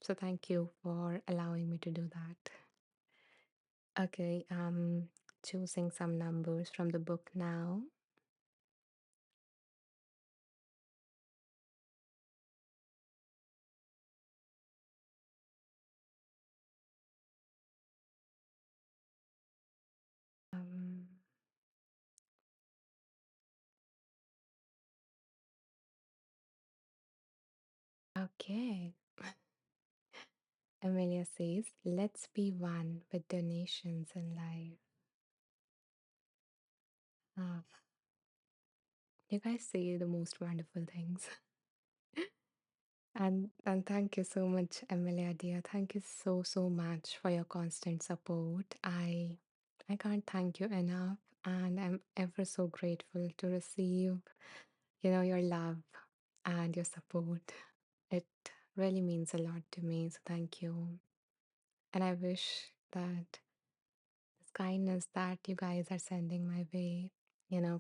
So thank you for allowing me to do that. Okay, choosing some numbers from the book now. Um, okay. Amelia says, let's be one with donations in life. Ah, you guys say the most wonderful things. And thank you so much, Amelia dear. Thank you so so much for your constant support. I can't thank you enough, and I'm ever so grateful to receive, your love and your support. It really means a lot to me. So thank you. And I wish that this kindness that you guys are sending my way,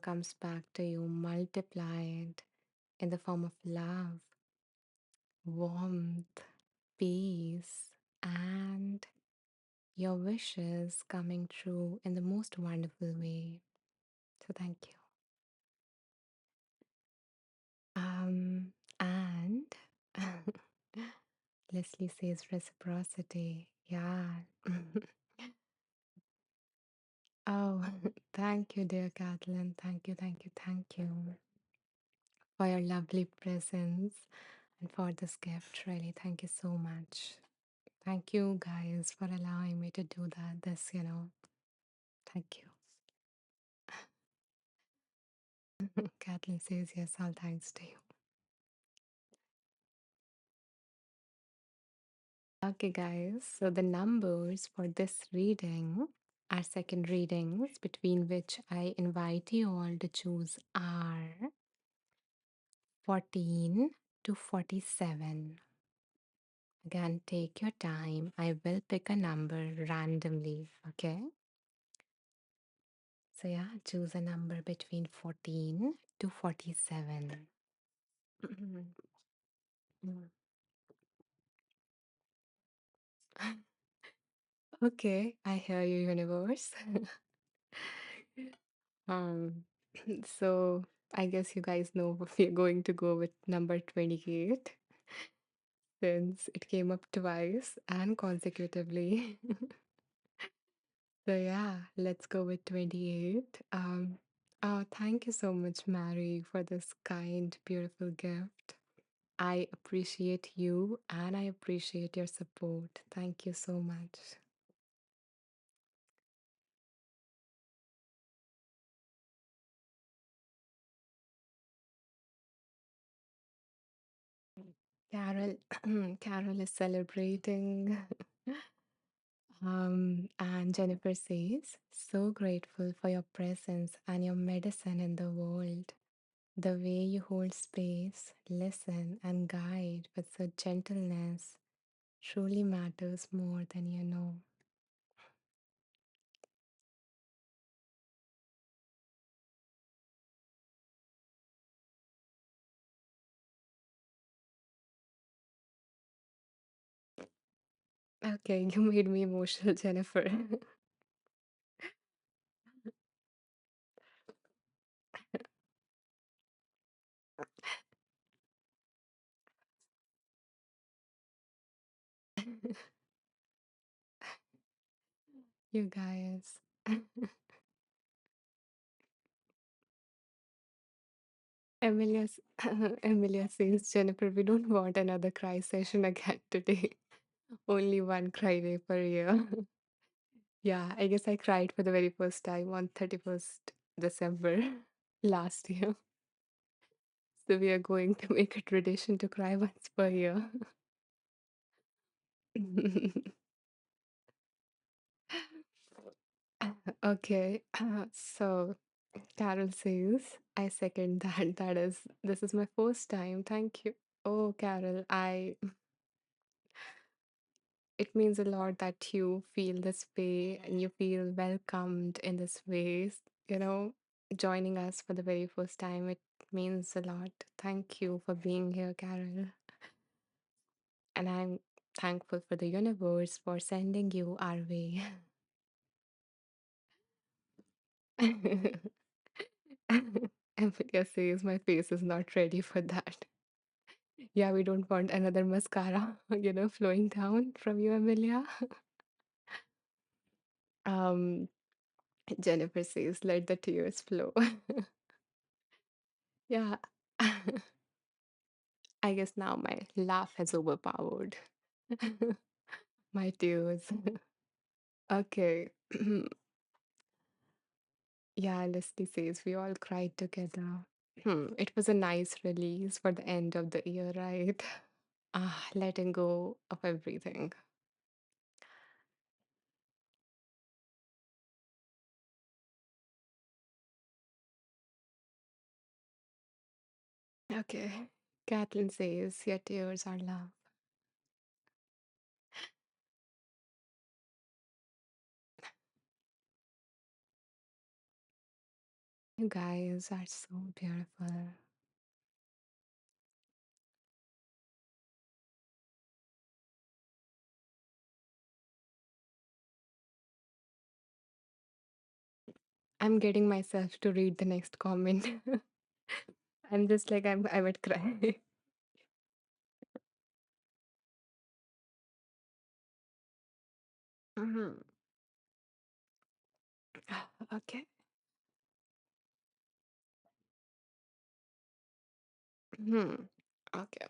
comes back to you multiplied in the form of love, warmth, peace, and your wishes coming true in the most wonderful way. So thank you. And Leslie says reciprocity. Yeah. Oh, thank you, dear Kathleen. Thank you, thank you, thank you for your lovely presence and for this gift. Really, thank you so much. Thank you, guys, for allowing me to do that. Thank you. Kathleen says yes, all thanks to you. Okay, guys, so the numbers for this reading, our second readings, between which I invite you all to choose, are 14 to 47. Again, take your time. I will pick a number randomly, okay? So, yeah, choose a number between 14 to 47. Okay, I hear you, universe. um, so I guess you guys know we're going to go with number 28 since it came up twice and consecutively. So yeah, let's go with 28. Oh, thank you so much, Mary, for this kind, beautiful gift. I appreciate you and I appreciate your support. Thank you so much. Carol, Carol is celebrating. And Jennifer says, so grateful for your presence and your medicine in the world. The way you hold space, listen, and guide with such gentleness truly matters more than you know. Okay, you made me emotional, Jennifer. You guys. Emilia, Emilia says, Jennifer, we don't want another cry session again today. Only one cry day per year. Yeah, I guess I cried for the very first time on 31st December last year. So we are going to make a tradition to cry once per year. Okay, so Carol says, I second that. This is my first time. Thank you. Oh, Carol, it means a lot that you feel this way and you feel welcomed in this way. You know, joining us for the very first time, it means a lot. Thank you for being here, Carol. And I'm thankful for the universe for sending you our way. Emilia says my face is not ready for that. Yeah, we don't want another mascara, flowing down from you, Amelia. Um, Jennifer says, let the tears flow. Yeah. I guess now my laugh has overpowered my tears. Okay. Yeah, Leslie says we all cried together. It was a nice release for the end of the year, right? Ah, letting go of everything. Okay. Kathleen says your tears are love. You guys are so beautiful. I'm getting myself to read the next comment. I'm just like I would cry. Mhm. Okay. Hmm. Okay.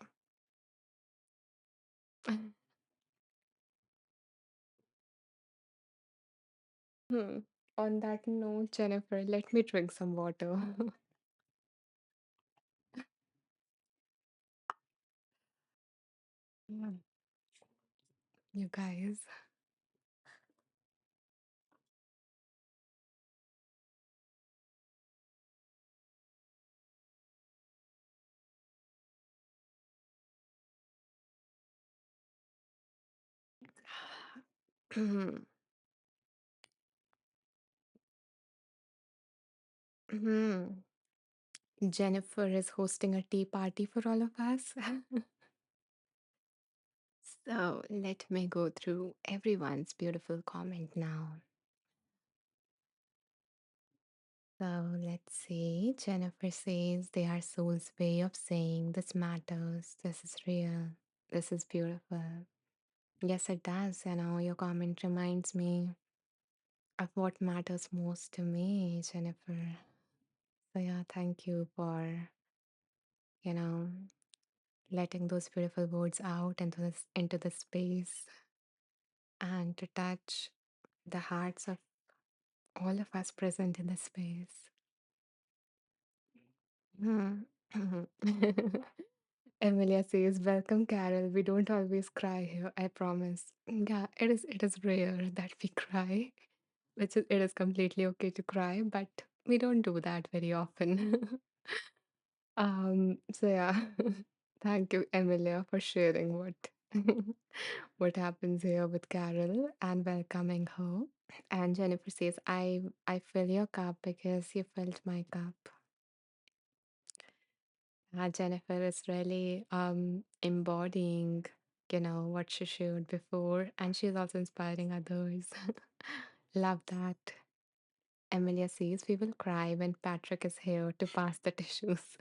Hmm. On that note, Jennifer, let me drink some water. Yeah. You guys. Mhm. Mhm. Jennifer is hosting a tea party for all of us. So let me go through everyone's beautiful comment now. So let's see. Jennifer says they are soul's way of saying this matters, this is real, this is beautiful. Yes, it does. Your comment reminds me of what matters most to me, Jennifer. So yeah, thank you for, you know, letting those beautiful words out into the space and to touch the hearts of all of us present in the space. Hmm. Emilia says, "Welcome, Carol. We don't always cry here, I promise." Yeah, it is rare that we cry, it is completely okay to cry, but we don't do that very often. So yeah, thank you, Emilia, for sharing what what happens here with Carol and welcoming her. And Jennifer says, I fill your cup because you filled my cup. Jennifer is really embodying, what she shared before, and she's also inspiring others. Love that. Emilia says, we will cry when Patrick is here to pass the tissues.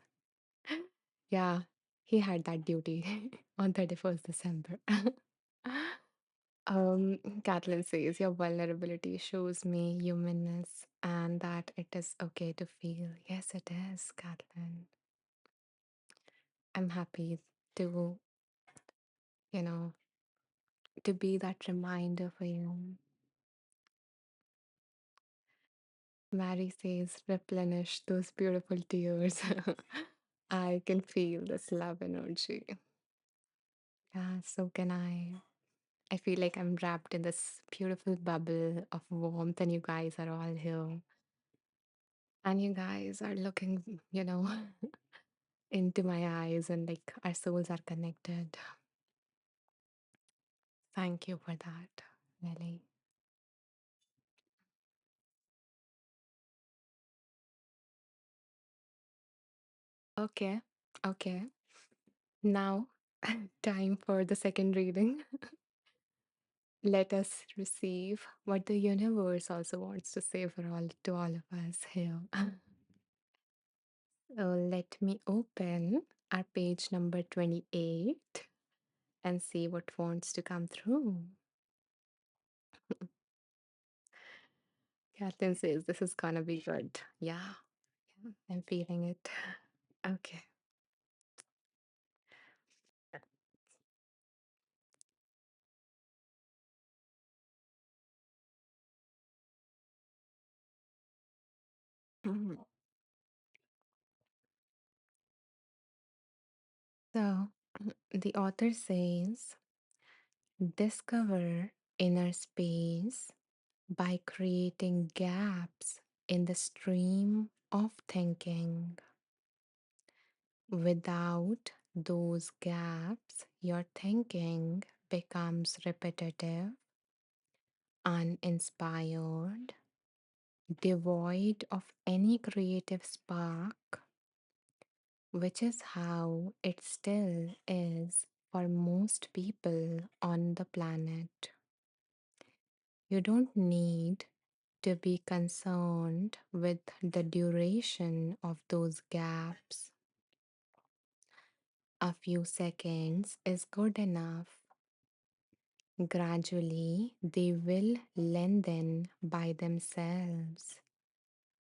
Yeah, he had that duty on 31st December. Kathleen says, your vulnerability shows me humanness and that it is okay to feel. Yes, it is, Kathleen. I'm happy to, you know, to be that reminder for you. Mary says, replenish those beautiful tears. I can feel this love energy. Yeah, so can I. I feel like I'm wrapped in this beautiful bubble of warmth, and you guys are all here. And you guys are looking, into my eyes, and like our souls are connected. Thank you for that, really. Okay, okay. Now, time for the second reading. Let us receive what the universe also wants to say for all to all of us here. So let me open our page number 28 and see what wants to come through. Kathleen says this is gonna be good. Yeah, yeah, I'm feeling it. Okay. Mhm. So the author says discover inner space by creating gaps in the stream of thinking. Without those gaps, your thinking becomes repetitive, uninspired, devoid of any creative spark, which is how it still is for most people on the planet. You don't need to be concerned with the duration of those gaps. A few seconds is good enough. Gradually, they will lengthen by themselves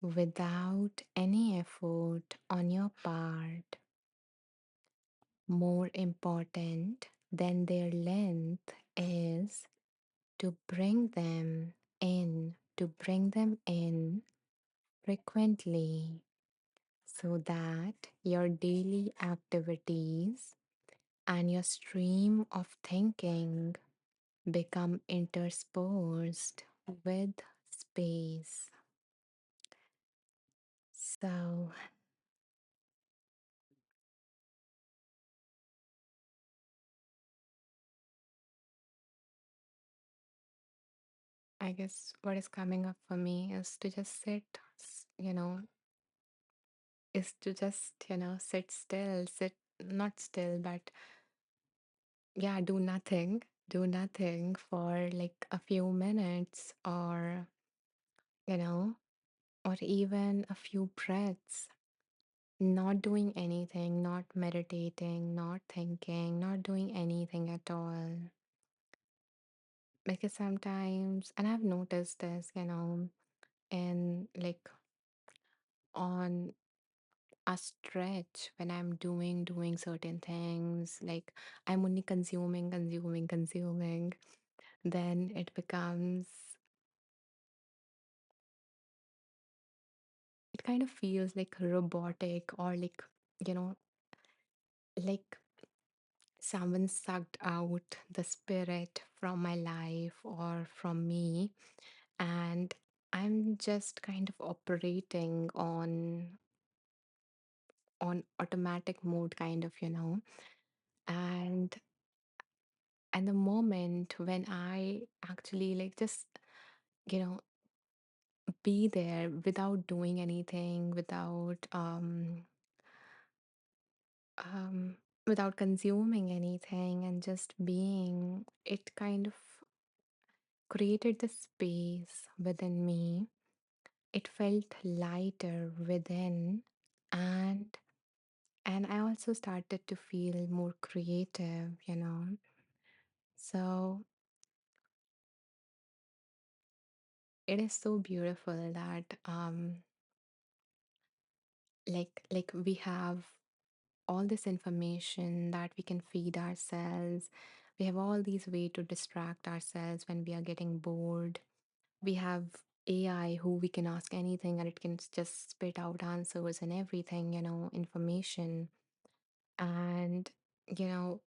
without any effort on your part. More important than their length is to bring them in frequently so that your daily activities and your stream of thinking become interspersed with space. So, I guess what is coming up for me is to just sit, is to just, sit still, sit not still, but yeah, do nothing. Do nothing for like a few minutes you know, or even a few breaths. Not doing anything, not meditating, not thinking, not doing anything at all. Because sometimes, and I've noticed this, in like on a stretch when I'm doing certain things, like I'm only consuming, then it becomes, it kind of feels like robotic, or like, you know, like someone sucked out the spirit from my life or from me, and I'm just kind of operating on automatic mode, kind of, and the moment when I actually like just, you know be there without doing anything, um without consuming anything, and just being, it kind of created the space within me. It felt lighter within, and I also started to feel more creative. So it is so beautiful that like we have all this information that we can feed ourselves. We have all these ways to distract ourselves when we are getting bored. We have AI who we can ask anything and it can just spit out answers and everything, information. And, you know,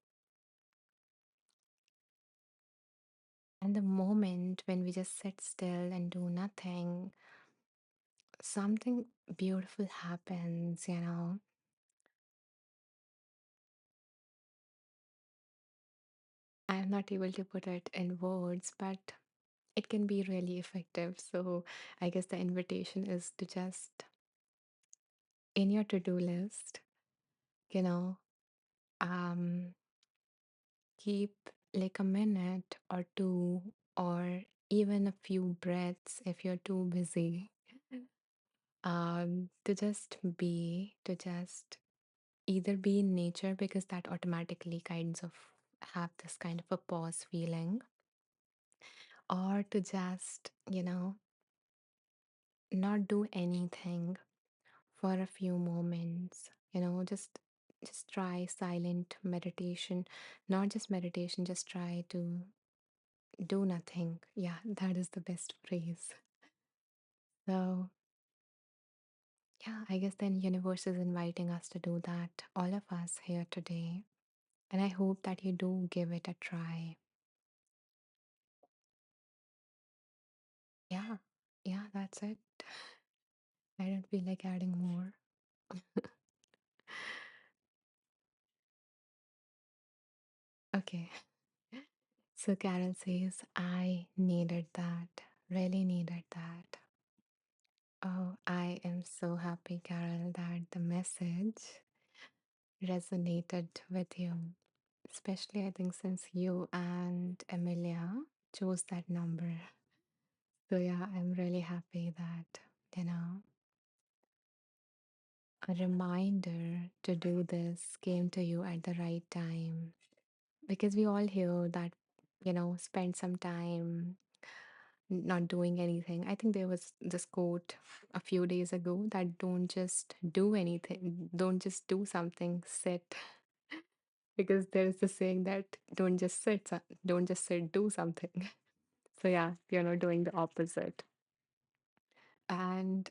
and the moment when we just sit still and do nothing, something beautiful happens. I'm not able to put it in words, but it can be really effective. So I guess the invitation is to just, in your to-do list, you know, um, keep like a minute or two, or even a few breaths if you're too busy, to just either be in nature, because that automatically kinds of have this kind of a pause feeling, or to just, not do anything for a few moments, just try silent meditation. Not just meditation, just try to do nothing. Yeah, that is the best phrase. So yeah, I guess then universe is inviting us to do that, all of us here today, and I hope that you do give it a try. Yeah, yeah, that's it. I don't feel like adding more. Okay. So Carol says, I needed that, really needed that. Oh, I am so happy, Carol, that the message resonated with you. Especially, I think, since you and Emilia chose that number. So, yeah, I'm really happy that, you know, a reminder to do this came to you at the right time. Because we all hear that, spend some time not doing anything. I think there was this quote a few days ago that don't just do anything, don't just do something, sit. Because there's this saying that don't just sit, don't just sit, do something. So yeah, doing the opposite. And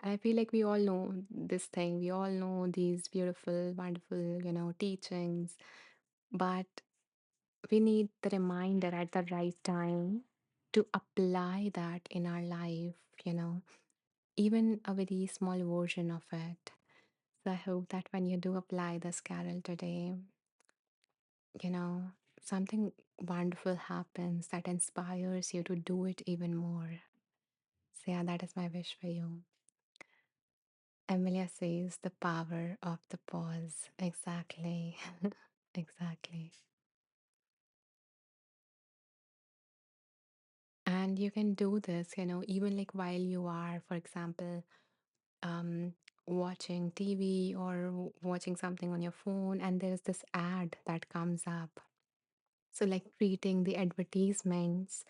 I feel like we all know this thing, we all know these beautiful, wonderful, teachings, but we need the reminder at the right time to apply that in our life, even a very small version of it. So I hope that when you do apply this carol today, you know, something wonderful happens that inspires you to do it even more. So yeah, that is my wish for you. Emilia says the power of the pause. Exactly. Exactly. And you can do this, even like while you are, for example, um, watching TV or watching something on your phone, and there's this ad that comes up. So, like treating the advertisements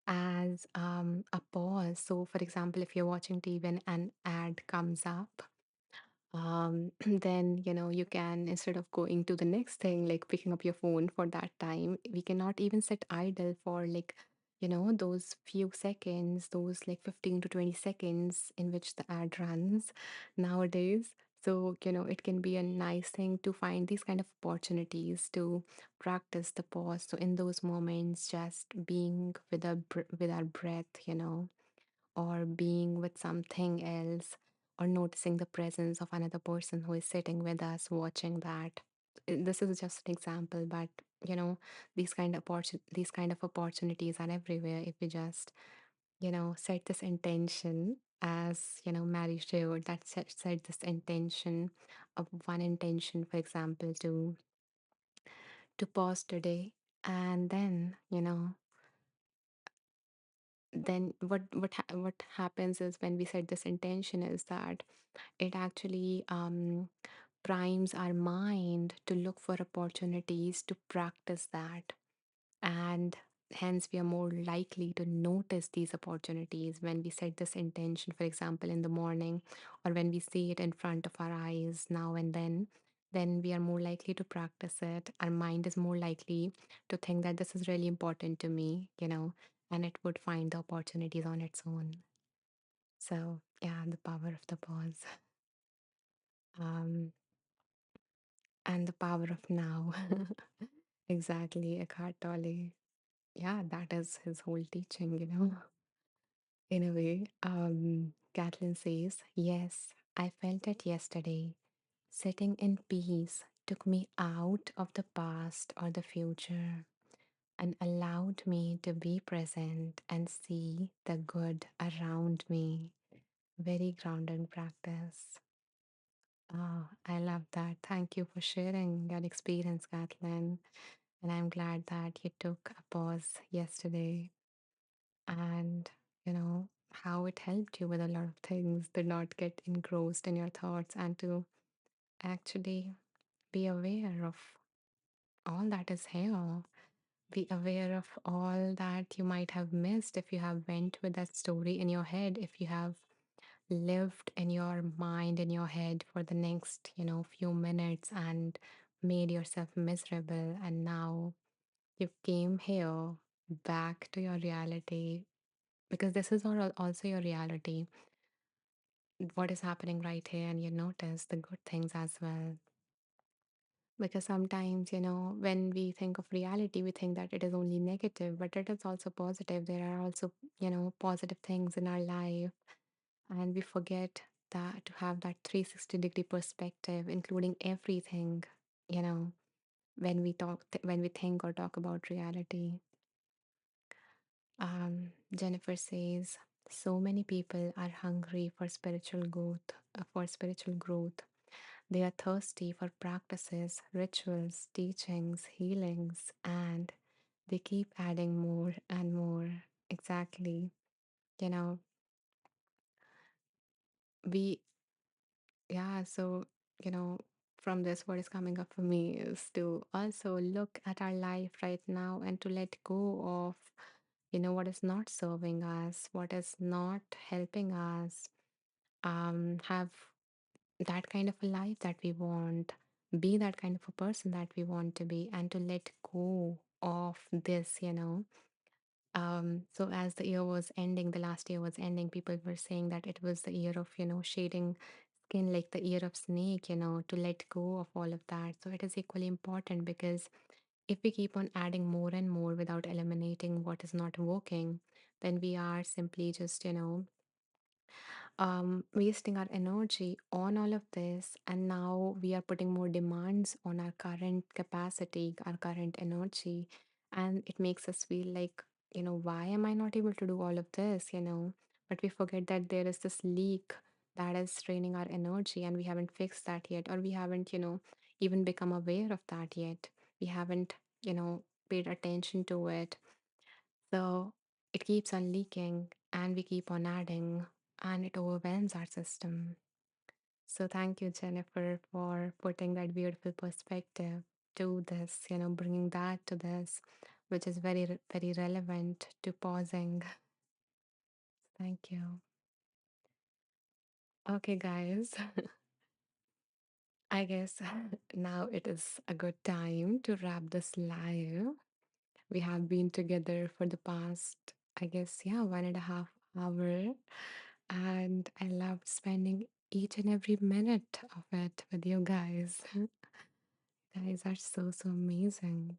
as a pause. So, for example, if you're watching TV and an ad comes up, then you can, instead of going to the next thing like picking up your phone for that time, we cannot even sit idle for like those few seconds, those like 15 to 20 seconds in which the ad runs nowadays. So it can be a nice thing to find these kind of opportunities to practice the pause. So in those moments, just being with with our breath, or being with something else, or noticing the presence of another person who is sitting with us watching that. This is just an example, but you know these kind of opportunities are everywhere if we just set this intention, as Mary shared, that set this intention of one intention, for example, to pause today. And then what happens is, when we set this intention, is that it actually primes our mind to look for opportunities to practice that. And hence we are more likely to notice these opportunities when we set this intention, for example, in the morning, or when we see it in front of our eyes now and then we are more likely to practice it. Our mind is more likely to think that this is really important to me, and it would find the opportunities on its own. So yeah, the power of the pause. um and the power of now. Exactly, Eckhart Tolle. Yeah, that is his whole teaching, in a way. Kathleen says, yes, I felt it yesterday. Sitting in peace took me out of the past or the future and allowed me to be present and see the good around me. Very grounding practice. Oh, I love that. Thank you for sharing your experience, Kathleen. And I'm glad that you took a pause yesterday, and how it helped you with a lot of things, to not get engrossed in your thoughts and to actually be aware of all that is here. Be aware of all that you might have missed if you have went with that story in your head, if you have lived in your mind, in your head for the next few minutes and made yourself miserable, and now you came here back to your reality, because this is also your reality, what is happening right here, and you notice the good things as well. Because sometimes, when we think of reality, we think that it is only negative, but it is also positive. There are also, positive things in our life, and we forget that to have that 360-degree perspective, including everything, you know, when when we think or talk about reality. Jennifer says, so many people are hungry for spiritual growth. They are thirsty for practices, rituals, teachings, healings, and they keep adding more and more. Exactly. You know, we, yeah, so, you know, from this, what is coming up for me is to also look at our life right now and to let go of, what is not serving us, what is not helping us have that kind of a life that we want, be that kind of a person that we want to be, and to let go of this. So as the year was ending, the last year was ending, people were saying that it was the year of, shading skin like the ear of snake, to let go of all of that. So it is equally important, because if we keep on adding more and more without eliminating what is not working, then we are simply just, wasting our energy on all of this. And now we are putting more demands on our current capacity, our current energy. And it makes us feel like, why am I not able to do all of this? But we forget that there is this leak that is draining our energy, and we haven't fixed that yet, or we haven't, even become aware of that yet. We haven't, paid attention to it. So it keeps on leaking, and we keep on adding, and it overwhelms our system. So thank you, Jennifer, for putting that beautiful perspective to this, bringing that to this. which is very relevant to pausing. Thank you. Okay, guys, I guess now it is a good time to wrap this live. We have been together for the past, I guess, yeah, 1.5 hour. And I loved spending each and every minute of it with you guys. Guys are so amazing.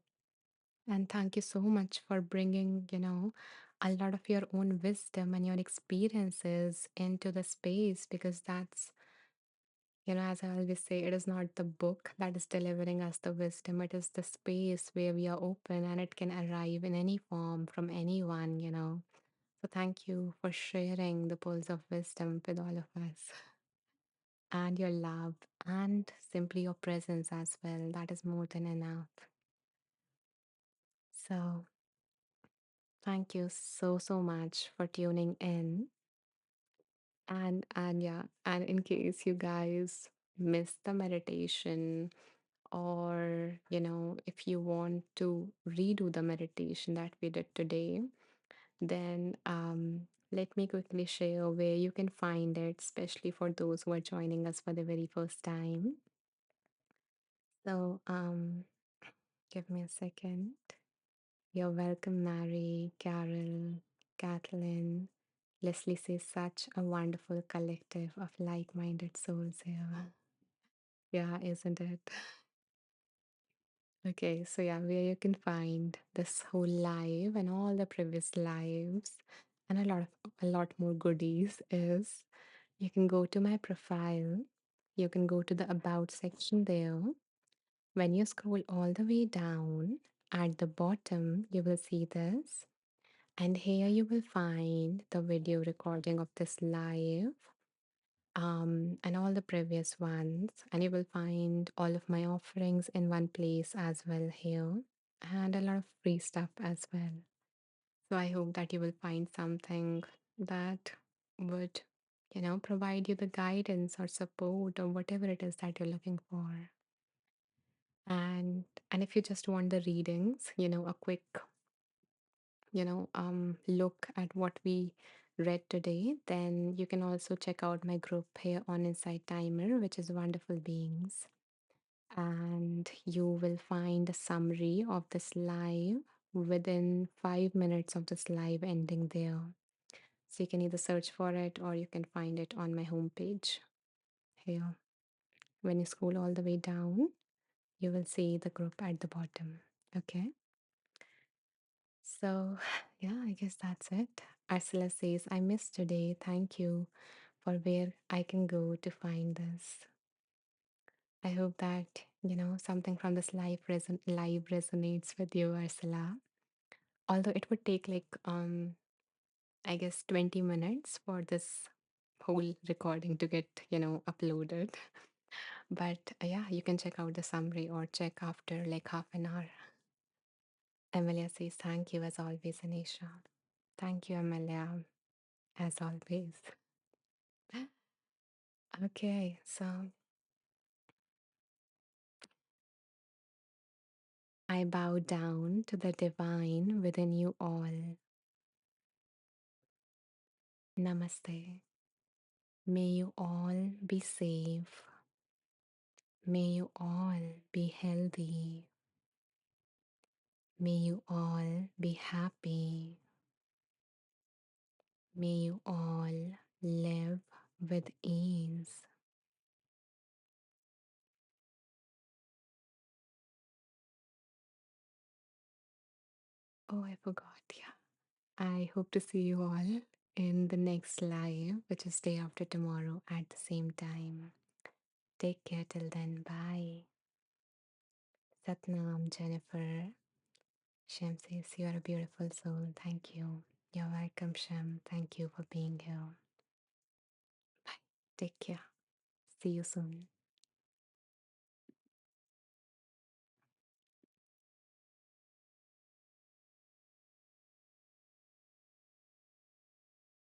And thank you so much for bringing, a lot of your own wisdom and your experiences into the space because that's, as I always say, it is not the book that is delivering us the wisdom. It is the space where we are open and it can arrive in any form from anyone. So thank you for sharing the pearls of wisdom with all of us and your love and simply your presence as well. That is more than enough. So thank you so much for tuning in. And yeah, and in case you guys missed the meditation, or if you want to redo the meditation that we did today, then let me quickly share where you can find it, especially for those who are joining us for the very first time. So give me a second. You're welcome, Mary, Carol, Kathleen. Leslie says such a wonderful collective of like-minded souls here. Yeah, isn't it? Okay, so yeah, where you can find this whole live and all the previous lives and a lot more goodies is you can go to my profile. You can go to the about section there. When you scroll all the way down at the bottom, you will see this. And here you will find the video recording of this live and all the previous ones. And you will find all of my offerings in one place as well here, and a lot of free stuff as well. So I hope that you will find something that would, provide you the guidance or support or whatever it is that you're looking for. And if you just want the readings, a quick look at what we read today, then you can also check out my group here on Insight Timer, which is Wonderful Beings. And you will find a summary of this live within 5 minutes of this live ending there. So you can either search for it or you can find it on my homepage here. When you scroll all the way down, you will see the group at the bottom. Okay. So, yeah, I guess that's it. Ursula says, I missed today. Thank you for where I can go to find this. I hope that, something from this live resonates with you, Ursula. Although it would take like, I guess 20 minutes for this whole recording to get, uploaded. But yeah, you can check out the summary or check after like half an hour. Amelia says, thank you as always, Anisha. Thank you, Amelia, as always. Okay, so I bow down to the divine within you all. Namaste. May you all be safe. May you all be healthy. May you all be happy. May you all live with ease. Oh, I forgot. Yeah. I hope to see you all in the next live, which is day after tomorrow at the same time. Take care till then. Bye. Satnam, Jennifer. Shem says, you are a beautiful soul. Thank you. You're welcome, Shem. Thank you for being here. Bye. Take care. See you soon.